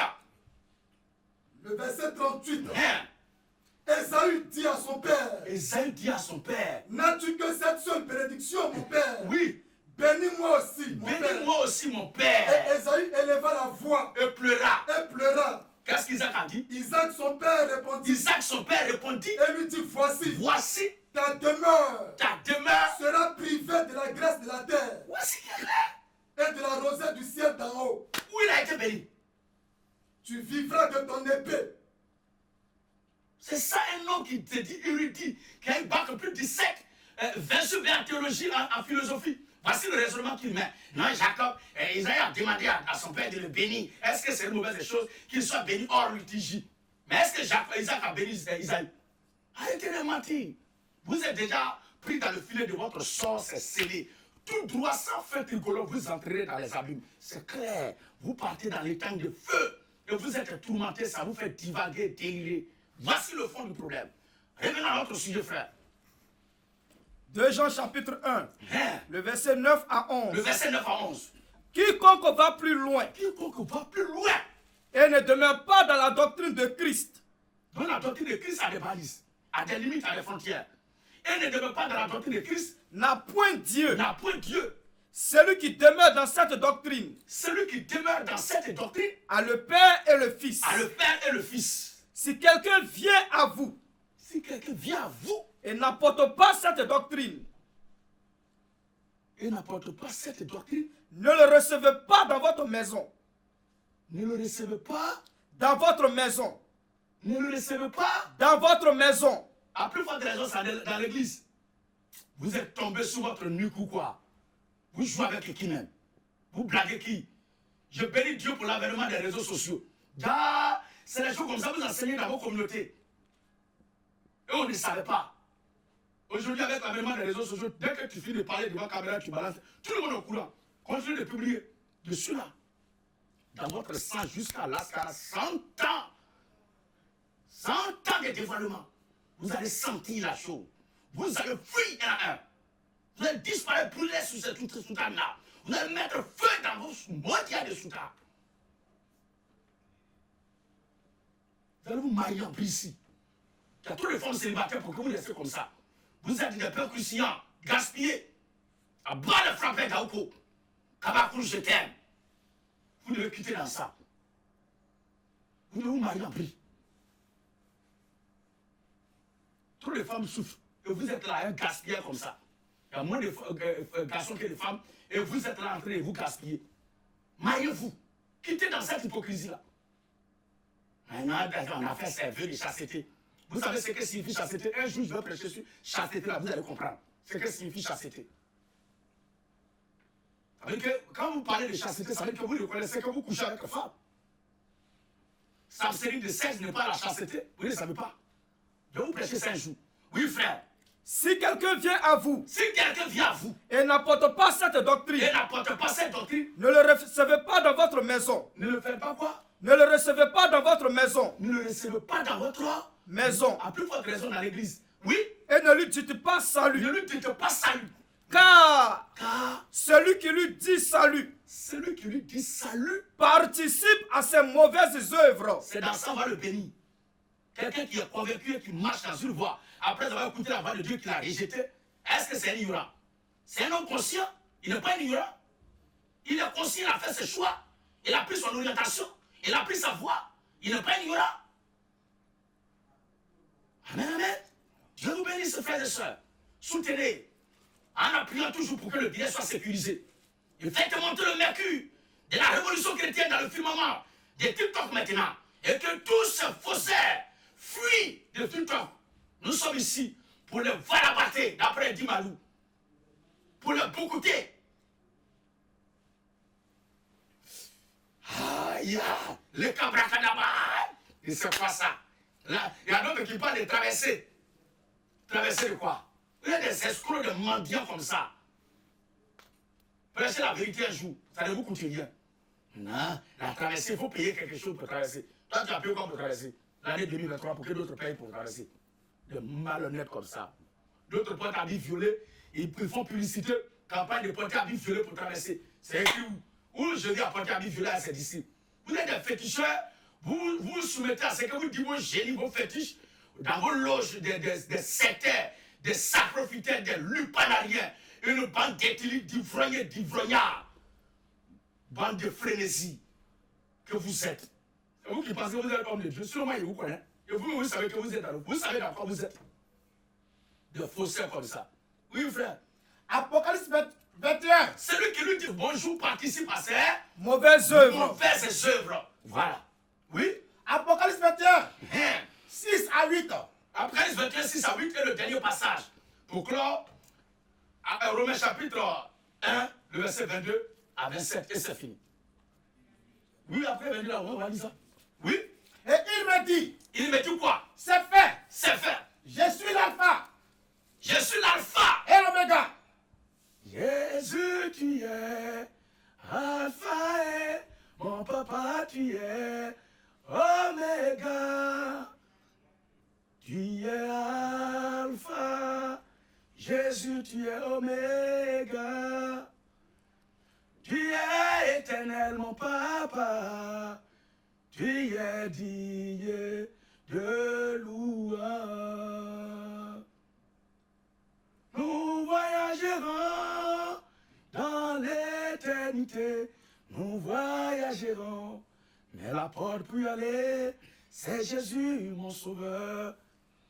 Le verset 38. Esaü dit à son père. Esaü dit à son père. N'as-tu que cette seule bénédiction, mon père? Oui. Bénis-moi aussi, mon père. Bénis-moi aussi, mon père. Et Esaü éleva la voix. Et pleura. Et pleura. Qu'est-ce qu'Isaac a dit? Isaac, son père, répondit. Isaac, son père, répondit. Et lui dit, voici. Ta demeure. Ta demeure sera privée de la graisse de la terre. Voici clair. Et de la rosée du ciel d'en haut. Où il a été béni. Tu vivras de ton épée. C'est ça un homme qui te dit érudit, qui a un bac plus de 17, 20 sur 20 en théologie, en philosophie. Voici le raisonnement qu'il met. Non, Jacob, Isaïe a demandé à son père de le bénir. Est-ce que c'est une mauvaise chose qu'il soit béni hors liturgie? Mais est-ce que Isaac a béni Isaïe? Arrêtez de mentir. Vous êtes déjà pris dans le filet de votre sort, c'est scellé. Tout droit, sans faire tricolo, vous entrerez dans les abîmes. C'est clair. Vous partez dans les temps de feu. Et vous êtes tourmenté, ça vous fait divaguer, délirer. Voici le fond du problème. Revenons à notre sujet, frère. 2 Jean chapitre 1, le verset 9 à 11. Le verset 9 à 11. Quiconque va plus loin. Quiconque va plus loin. Et ne demeure pas dans la doctrine de Christ. Dans la doctrine de Christ, a des balises, a des limites, a des frontières. Et ne demeure pas dans la doctrine de Christ. N'a point Dieu. N'a point Dieu. Celui qui demeure dans cette doctrine. Celui qui demeure dans cette doctrine. A le Père et le Fils. A le Père et le Fils. Si quelqu'un vient à vous. Si quelqu'un vient à vous. Et n'apporte pas cette doctrine. Et n'apporte pas cette doctrine. Ne le recevez pas dans votre maison. Ne le recevez pas. Dans votre maison. Ne le recevez pas. Dans votre maison. À plus forte raison, c'est dans l'église. Vous êtes tombé sous votre nuque ou quoi? Vous jouez avec qui même? Vous blaguez qui? Je bénis Dieu pour l'avènement des réseaux sociaux. C'est les choses comme ça que vous enseignez dans vos communautés. Et on ne savait pas. Aujourd'hui, avec l'avènement des réseaux sociaux, dès que tu finis de parler devant la caméra, tu balances. Tout le monde est au courant. Continuez de publier. Je suis là. Dans votre sang jusqu'à l'ascara, 100 ans. 100 ans de dévoilement. Vous allez sentir la chose. Vous allez fuir un à un. Vous allez disparaître, brûler sous cette soutane-là. Vous allez mettre feu dans vos moitiés de soutane. Vous allez vous marier en plus ici. Il y a trop de femmes célibataires pour que vous restez comme ça. Vous êtes des percussiants, gaspillés. À bas de frapper Gaoko. Kabakoul, je t'aime. Vous devez quitter dans ça. Vous devez vous marier en prix. Trop de femmes souffrent. Et vous êtes là, un gaspilleur comme ça. Il y a moins de garçons que de femmes. Et vous êtes là en train de vous gaspiller. Mariez-vous. Quittez dans cette hypocrisie-là. Maintenant, on a fait servir les chastetés. Vous savez ce que signifie chasteté? Un jour, je vais prêcher sur chasteté, là, vous allez comprendre. Ce que signifie chasteté. Ça veut dire que quand vous parlez de chasteté, ça veut dire que vous reconnaissez que vous couchez avec une femme. S'abstenir de sexe n'est pas la chasteté. Vous ne le savez pas. Je vais vous prêcher ça un jour. Oui, frère. Si quelqu'un vient à vous. Si quelqu'un vient à vous. Et n'apporte pas cette doctrine. Et n'apporte pas cette doctrine. Ne le recevez pas dans votre maison. Ne le faites pas quoi? Ne le recevez pas dans votre maison. Ne le recevez pas dans votre maison. À plus forte raison dans l'église. Oui. Et ne lui dites pas salut. Ne lui dites pas salut. Car celui qui lui dit salut. Celui qui lui dit salut. Participe à ses mauvaises œuvres. C'est dans ça qu'on va le bénir. Quelqu'un qui est convaincu et qui marche dans une voie, après avoir écouté la voix de Dieu qu'il a rejetée, est-ce que c'est un ignorant? C'est un homme conscient. Il n'est pas un ignorant. Il est conscient, il a fait ses choix. Il a pris son orientation. Il a pris sa voie. Il n'est pas ignorant. Amen, amen. Dieu vous bénisse, frères et sœurs. Soutenez, en appuyant toujours pour que le billet soit sécurisé. Et faites monter le mercure de la révolution chrétienne dans le firmament de TikTok maintenant. Et que tous ces faussaires fuient de TikTok. Nous sommes ici pour les valabater, d'après Dimalou. Pour les boucouter. Aïe, le cabracadabra. Et c'est pas ça. Là, il y a d'autres qui parlent de traverser. Traverser de quoi? Il y a des escrocs de mendiants comme ça. Prêchez la vérité un jour, ça ne vous coûte rien. Non, la traversée, il faut payer quelque chose pour traverser. Toi, tu as payé quoi pour traverser? L'année 2023, pour que d'autres payent pour traverser. De malhonnêtes comme ça. D'autres pointent à vie violée, ils font publicité, campagne de pointer à vie violée pour traverser. C'est écrit où? Où je dis à pointer à vie violée à ses disciples. Vous êtes des féticheurs, vous vous soumettez à ce que vous dites vos génies, vos fétiches, dans vos loges des sectaires, des sacrificateurs, des lupanariens, une bande d'éthyliques, d'ivrognes, d'ivrognaires, bande de frénésie que vous êtes. C'est vous qui pensez que vous êtes homme de Dieu. Sûrement, il vous connaît. Et vous savez que vous êtes dans le... Vous savez dans quoi vous êtes. De faussaires comme ça. Oui, frère. Apocalypse 21. Celui qui lui dit bonjour participe à ses mauvaises œuvres. Mauvaises œuvres. Voilà. Oui. Apocalypse 21. 6 à 8. Apocalypse 21, 6 à 8 est le dernier passage. Pour clore, Romains chapitre 1, le verset 22 à 27, et c'est fini. Oui, après, venez là, on va dire ça. Oui. Et il me dit. Il me dit quoi? C'est fait. C'est fait. Je suis l'alpha. Je suis l'alpha. Et l'oméga. Jésus, tu es alpha et mon papa, tu es oméga. Tu es alpha. Jésus, tu es oméga. Tu es éternel, mon papa. Tu es digne de louange. Nous voyagerons dans l'éternité. Nous voyagerons. Mais la porte pour y aller, c'est Jésus, mon sauveur.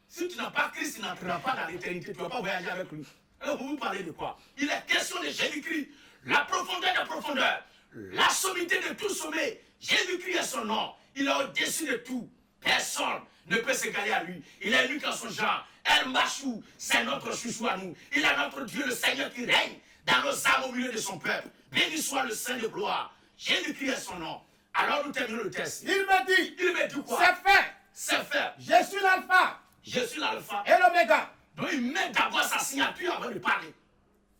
Si tu n'as pas Christ, tu n'entreras pas dans l'éternité. Tu ne vas pas voyager avec lui. Alors vous parlez de quoi? Il est question de Jésus-Christ. La profondeur des profondeurs. La sommité de tout sommet. Jésus-Christ est son nom. Il est au-dessus de tout. Personne ne peut s'égaler à lui. Il est unique en son genre. El Machou, c'est notre chouchou à nous. Il est notre Dieu, le Seigneur qui règne dans nos âmes au milieu de son peuple. Béni soit le Saint de gloire. Jésus-Christ est son nom. Alors nous terminons le test. Il me dit. Il me dit quoi? C'est fait. C'est fait. Je suis l'alpha. Je suis l'alpha. Et l'oméga. Donc il met d'abord sa signature avant de parler.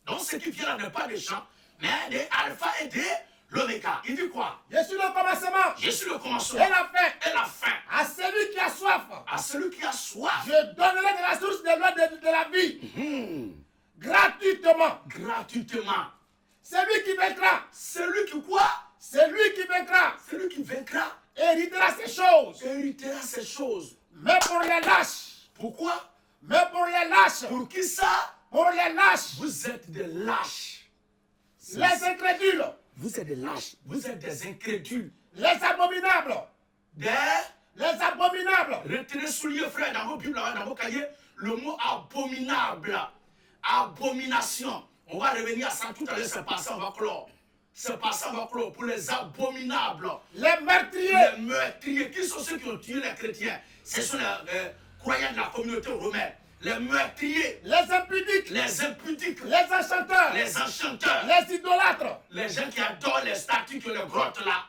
Donc ce qui vient là n'est pas des chants, mais des alpha et des l'oméga. Il dit quoi? Je suis le commencement. Je suis le commencement. Et la fin. Et la fin. À celui qui a soif. À celui qui a soif. Je donnerai de la source de l'eau de la vie. Gratuitement. Gratuitement. Celui qui vaincra. Celui qui quoi? Celui qui vaincra. Celui qui vaincra. Héritera ces choses. Héritera ces choses. Mais pour les lâches. Pourquoi? Mais pour les lâches. Pour qui ça? Pour les lâches. Vous êtes des lâches. Les incrédules. Vous êtes des lâches. Vous êtes des incrédules. Les abominables. Les abominables. Retenez souliers, frère, dans vos Bibles, dans vos cahiers, le mot abominable. Abomination. On va revenir à ça tout à l'heure, c'est passé, on va clore. C'est passé, on va clore pour les abominables. Les meurtriers. Les meurtriers. Qui sont ceux qui ont tué les chrétiens? Ce sont les croyants de la communauté romaine. Les meurtriers. Les impudiques. Les impudiques. Les enchanteurs. Les enchanteurs. Les idolâtres. Les gens qui adorent les statues que les grottes là.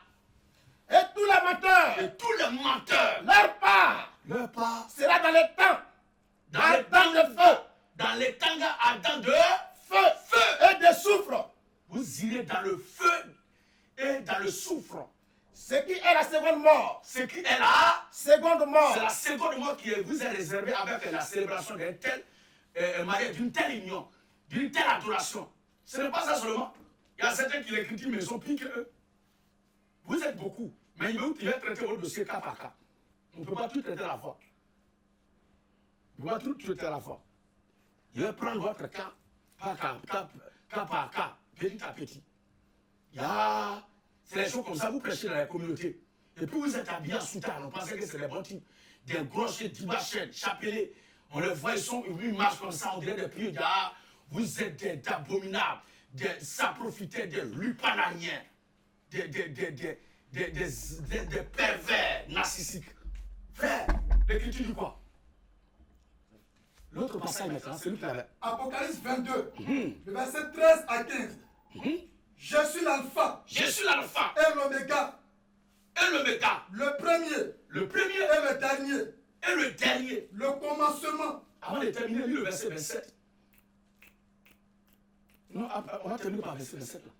Et tous les menteurs. Et tous les menteurs. Leur part. Leur part sera dans les temps. Dans les temps de feu. Dans les temps ardents de feu. Feu. Et de soufre. Vous irez dans le feu et dans le soufre. Ce qui est la seconde mort. Ce qui est la seconde mort. C'est la seconde mort qui vous est réservée avec la célébration d'un tel mariage, d'une telle union, d'une telle adoration. Ce n'est pas ça seulement. Il y a certains qui les critiquent, mais ils sont pires qu'eux. Vous êtes beaucoup, mais il va traiter votre dossier cas par cas. On ne peut pas tout traiter à la fois. On ne peut pas tout traiter à la fois. Il va prendre votre cas par cas, petit à petit. C'est les choses comme ça, vous prêchez dans la communauté. Et puis vous êtes habillés en soutane, on pensait que c'est les bons types. Des grosses dibachènes, chapelés. On les voit, ils marchent comme ça, on dirait des pieds. Ah, vous êtes des abominables, des saprophytaires, des lupananiens, des pervers narcissiques. Frère, l'écriture dit quoi? L'autre passage maintenant, c'est lui qui l'avait. Apocalypse 22, le verset 13 à 15. Je suis l'alpha. Je suis l'alpha. Et l'oméga. Et l'oméga. Le premier. Le premier. Et le dernier. Et le dernier. Le commencement. Avant de terminer, le verset 27. Non, on va terminer par le verset 27 là.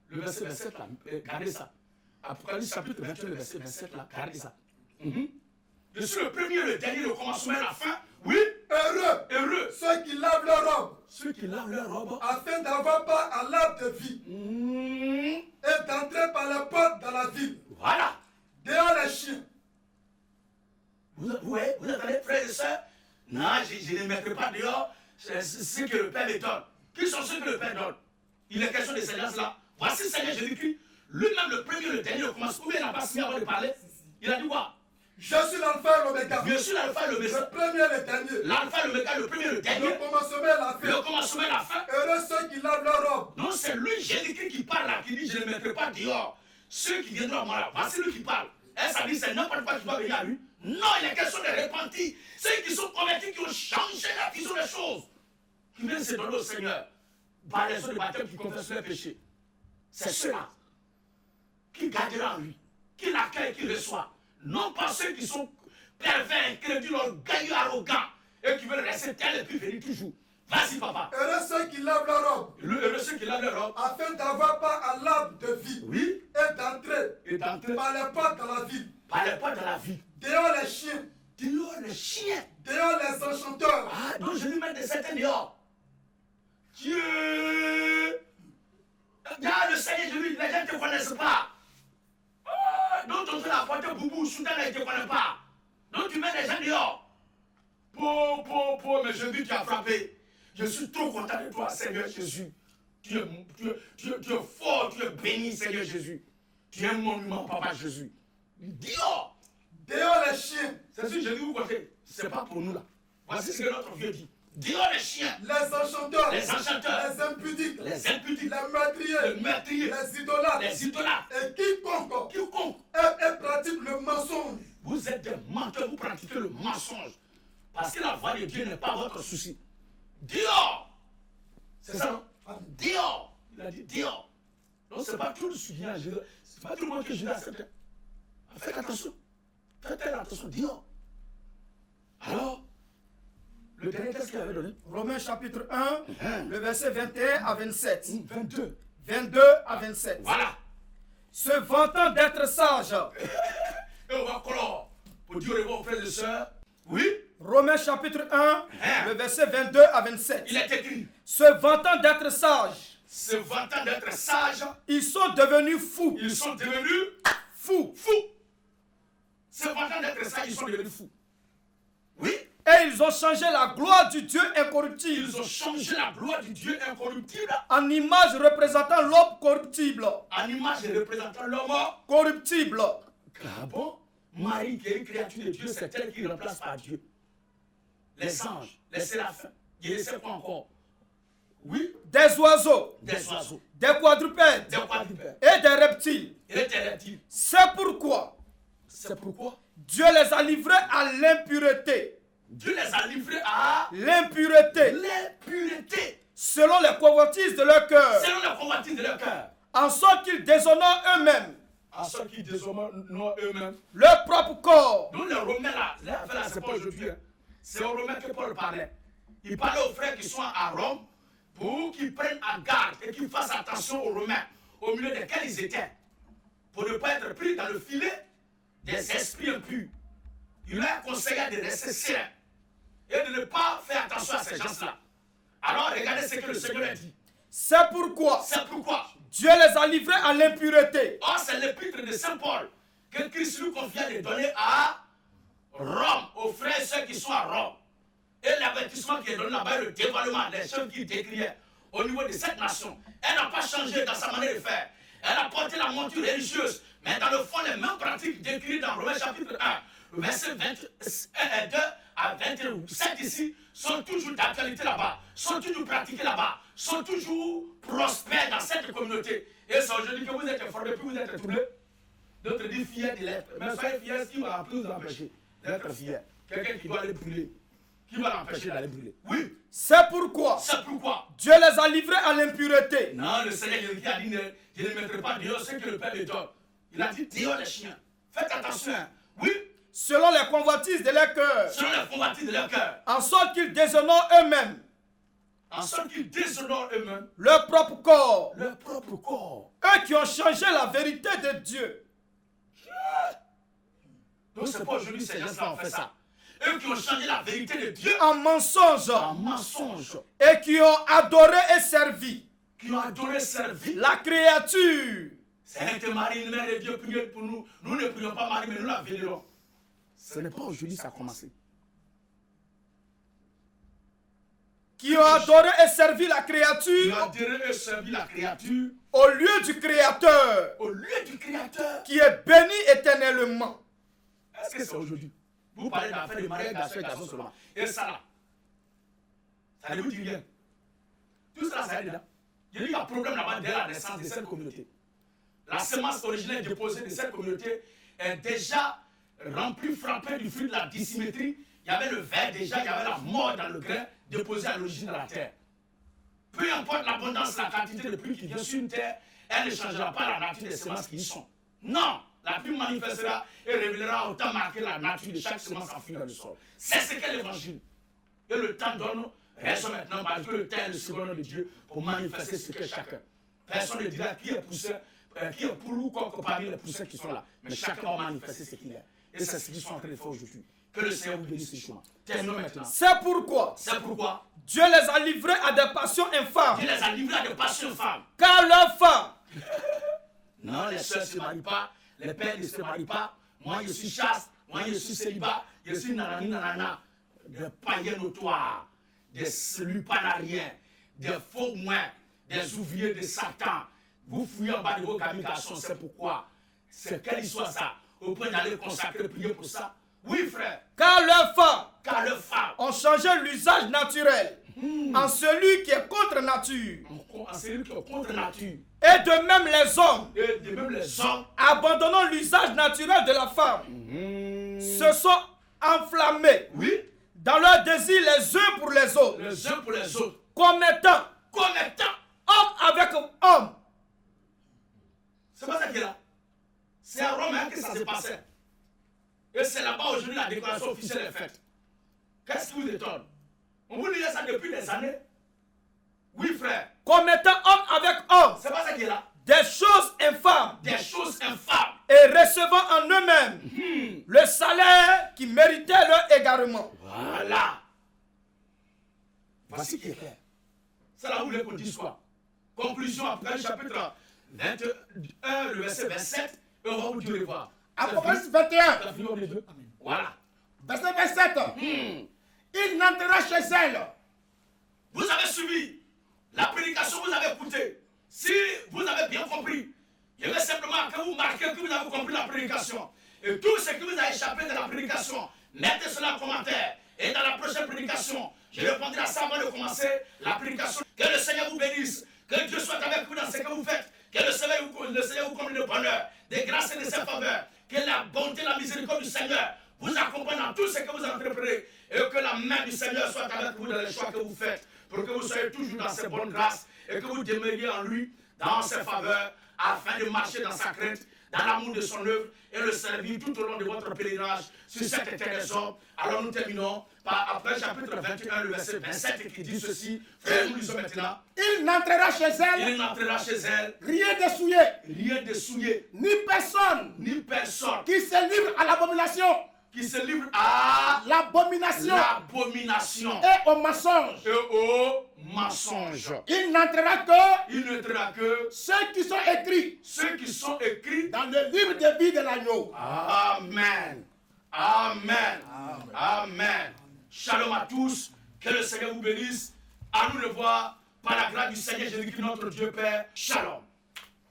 Le verset 27 là, gardez ça. Apocalypse chapitre 21, le verset 27 là, gardez ça. Je suis le premier, le dernier, le commencement et la fin. Oui. Heureux. Heureux. Ceux qui lavent leur robe. Ceux qui lavent leur robe. Afin d'avoir part à l'arbre de vie. Et d'entrer par la porte dans la ville. Voilà. Dehors les chiens. Vous entendez, frères et sœurs? Non, je ne mettrai pas dehors ce que le Père me donne. Qui sont ceux que le Père donne? Il est question de ces gens-là. Voici le Seigneur Jésus-Christ. Lui-même, le premier, le dernier, le commencement. Combien il n'a pas signé avant de parler? Il a dit quoi? Je suis l'alpha et l'oméga. Je suis l'alpha et l'oméga. Le premier et le dernier. L'alpha et l'oméga, le premier et le dernier. Le commencement et la fin. Le commencement et la fin. Heureux ceux qui lavent leur robe. Non, c'est lui, Jésus-Christ, qui parle là, qui dit je ne mettrai pas dehors ceux qui viendront à moi là. Voici lui qui parle. Et ça dit c'est n'importe quoi qui doit venir à lui. Non, il est question de repentis. Ceux qui sont convertis, qui ont changé la vision des choses, qui viennent se donner au Seigneur par les eaux de baptême qui confessent leurs péchés. C'est ceux-là qui garderont en lui, qui l'accueillent, qui reçoivent. Non pas ceux qui sont pervers, incrédules, orgueilleux, arrogants et qui veulent rester tels et puis venir toujours. Vas-y, papa. Heureux ceux qui lavent leur robe. Heureux ceux qui lavent leur robe. Afin d'avoir part à l'arbre de vie. Oui. Et d'entrer par les portes dans la ville. Par les portes de la vie. Dehors les chiens. Dehors les chiens. Dehors les enchanteurs. Ah, donc je vais mettre des certains dehors. Dieu. Regarde le Seigneur, je lui dis, les gens ne te connaissent pas. Donc on te l'a apporté boubou, soudain, ils ne te connaissent pas. Donc tu mets les gens dehors. Mais je dis, tu as frappé. Je suis trop content de toi, Seigneur Jésus. Tu es fort, tu es béni, Seigneur Jésus. Tu es un monument, Papa Jésus. Dehors. Dehors les chiens. C'est ce que je dis, vous comptez. Ce n'est pas pour nous là. Voici ce que notre vieux dit. Dehors les chiens. Les enchanteurs. Les enchanteurs. Les impudiques. Les impudiques. Les meurtriers. Les meurtriers. Les idolâtres. Les idolâtres. Et quiconque. Et pratique le mensonge. Vous êtes des menteurs, vous pratiquez le mensonge. Parce que la voix de Dieu n'est pas votre souci. Dehors. C'est ça, non? Dehors. Il a dit dehors. Donc c'est pas tout le sujet. C'est pas tout le monde que je l'accepte. Faites attention. Faites attention. Dehors. Alors, le dernier texte qu'il avait donné. Romains chapitre 1, le verset 21 à 27. 22. 22 à 27. Voilà. Se vantant d'être sage. Et on va clore. Pour dire au revoir aux frères et sœurs. Oui. Romains chapitre 1, le verset 22 à 27. Il est écrit. Se vantant d'être sage. Se vantant d'être sage. Ils sont devenus fous. Ils sont devenus fous. Fous. Se vantant d'être sage, ils sont devenus fous. Oui. Et ils ont changé la gloire du Dieu incorruptible. Ils ont changé la gloire du Dieu incorruptible. En image représentant l'homme corruptible. En image représentant l'homme corruptible. Ah bon? Marie qui est une créature de Dieu, c'est elle qui remplace par Dieu. Les anges, les séraphins, il ne sait pas encore. Oui. Des oiseaux. Des oiseaux. Des quadrupèdes. Des quadrupèdes. Et des reptiles. Et des reptiles. C'est pourquoi. C'est pourquoi. Dieu les a livrés à l'impureté. Dieu les a livrés à l'impureté. L'impureté. Selon les convoitises de leur cœur. Selon les convoitises de leur cœur. En sorte qu'ils déshonorent eux-mêmes. En sorte qu'ils déshonorent eux-mêmes. Leur propre corps. Donc les Romains là, c'est pas aujourd'hui. Hein. C'est aux Romains que Paul parlait. Il parlait aux frères qui sont à Rome pour qu'ils prennent en garde et qu'ils fassent attention aux Romains au milieu desquels ils étaient. Pour ne pas être pris dans le filet des esprits impurs. Il leur conseillait de rester sereins et de ne pas faire attention à ces gens-là. Alors regardez ce que le Seigneur a dit. C'est pourquoi. C'est pourquoi. Dieu les a livrés à l'impureté. Or, c'est l'épître de Saint Paul que Christ lui confia de donner à Rome, aux frères et ceux qui sont à Rome. Et l'avertissement qui est donné là-bas, le dévoilement des choses qu'il décriait au niveau de cette nation. Elle n'a pas changé dans sa manière de faire. Elle a porté la monture religieuse, Mais dans le fond, les mêmes pratiques décrites dans Romains chapitre 1, verset 2 à 27 ici, sont toujours d'actualité là-bas, sont toujours pratiquées là-bas, sont toujours prospères dans cette communauté. Et c'est aujourd'hui que vous êtes informés, puis vous êtes troublés. D'autres disent fiers de l'être. Mais soyez fiers, ce qui va plus vous empêcher d'être fiers. Quelqu'un qui doit aller brûler. Qui va l'empêcher d'aller brûler? Oui. C'est pourquoi Dieu les a livrés à l'impureté. Non, le Seigneur Jésus a dit je ne mettrai pas dehors ce que le Père les donne. Il a dit dehors les chiens. Faites attention. Oui. Selon les convoitises de leur cœur. Selon les convoitises de leur cœur. En sorte qu'ils déshonorent eux-mêmes. En sorte qu'ils déshonorent eux-mêmes. Leur propre corps. Leur propre corps. Eux qui ont changé la vérité de Dieu. Donc c'est pas aujourd'hui ces gens-là ont fait ça. Eux qui ont changé la vérité de Dieu en mensonge. En mensonge. Et qui ont adoré et servi. Qui ont adoré et servi. La créature. C'est que Marie, une mère de Dieu, priait pour nous. Nous ne prions pas Marie, mais nous la vénérons. Ce n'est pas aujourd'hui que ça a commencé. Qui ont adoré et servi la créature. Qui ont adoré et servi la créature. Au lieu du Créateur. Au lieu du Créateur. Qui est béni éternellement. Est-ce que c'est aujourd'hui? Vous parlez d'affaires de mariage, garçon et garçon seulement. Et ça là, ça ne vous dit rien. Tout ça, ça est dedans. Il y a eu un problème là-bas dès la naissance de cette communauté. La semence originelle déposée de cette communauté est déjà remplie, frappée du fruit de la dissymétrie. Il y avait le ver déjà, il y avait la mort dans le grain déposé à l'origine de la terre. Peu importe l'abondance, la quantité de pluie qui vient sur une terre, elle ne changera pas la nature des semences qui y sont. Non! La pluie manifestera et révélera autant marquer la nature de chaque semence enfouie dans le sol. C'est ce qu'est l'évangile. Et le temps donne raison maintenant parce que le temps est le second nom de Dieu pour manifester ce qu'est chacun. Personne ne dira qui est pousseur, qui est pour ou contre parmi les pousseurs qui sont là. Mais chacun va manifester ce qu'il est. Et c'est ce qu'ils sont en train de faire aujourd'hui. Que le Seigneur vous bénisse ce chemin. Terminons maintenant. C'est pourquoi Dieu les a livrés à des passions infâmes. Dieu les a livrés à des passions infâmes. Car leurs femmes. Non, les sœurs ne se marient pas. Les pères ne se marient pas. Moi, je suis chaste. Moi, je suis célibat. Je suis nanani nanana. Des païens notoires. Des lupanariens. Des faux moins. Des ouvriers de Satan. Vous fouillez en bas de vos gamins garçons. C'est pourquoi. C'est quelle histoire ça? Au point d'aller consacrer, prier pour ça? Oui, frère. Car leurs femmes ont changé l'usage naturel en celui qui est contre nature. En celui qui est contre nature. Et de même les hommes, abandonnant l'usage naturel de la femme, se sont enflammés dans leur désir les uns pour les autres. Commettant homme avec homme. C'est pas ça qui est là. C'est à Rome que ça se passait. Et c'est là-bas aujourd'hui la déclaration officielle est faite. Qu'est-ce qui vous étonne? On vous disait ça depuis des années. Oui, frère. Commettant homme avec homme. C'est pas ça qui est là. Des choses infâmes. Des choses infâmes. Et recevant en eux-mêmes le salaire qui méritait leur égarement. Voilà. Voici qui est clair. C'est là où vous voulez qu'on dise quoi? Conclusion après le chapitre 21, le verset 27. Et on va vous dire voir. Apocalypse 21. Voilà. Verset 27. Il n'entrera chez elle. Vous avez suivi la prédication, vous avez écouté. Si vous avez bien compris, je veux simplement que vous marquiez que vous avez compris la prédication. Et tout ce qui vous a échappé de la prédication, mettez cela en commentaire. Et dans la prochaine prédication, je répondrai à ça avant de commencer la prédication. Que le Seigneur vous bénisse. Que Dieu soit avec vous dans ce que vous faites. Que le Seigneur vous comble de bonheur, de grâce et de sa faveur. Que la bonté et la miséricorde du Seigneur vous accompagne dans tout ce que vous entreprenez. Et que la main du Seigneur soit avec vous dans les choix que vous faites. Pour que vous soyez toujours dans ses bonnes grâces. Et que vous demeuriez en lui, dans ses faveurs, afin de marcher dans sa crainte, dans l'amour de son œuvre et le servir tout au long de votre pèlerinage sur cette éternelle sorte. Alors nous terminons par après chapitre 21, le verset 27 qui dit ceci. Frère, nous lisons maintenant. Il n'entrera chez elle. Il n'entrera chez elle. Rien de souillé. Rien de souillé. Ni personne. Ni personne. Qui se livre à l'abomination. Qui se livre à l'abomination. L'abomination. Et au mensonge. Et au mensonge. Il n'entrera que ceux qui sont écrits. Ceux qui sont écrits dans le livre de vie de l'agneau. Amen. Amen. Amen. Shalom à tous. Que le Seigneur vous bénisse. À nous revoir par la grâce du Seigneur Jésus-Christ, notre Dieu Père. Shalom.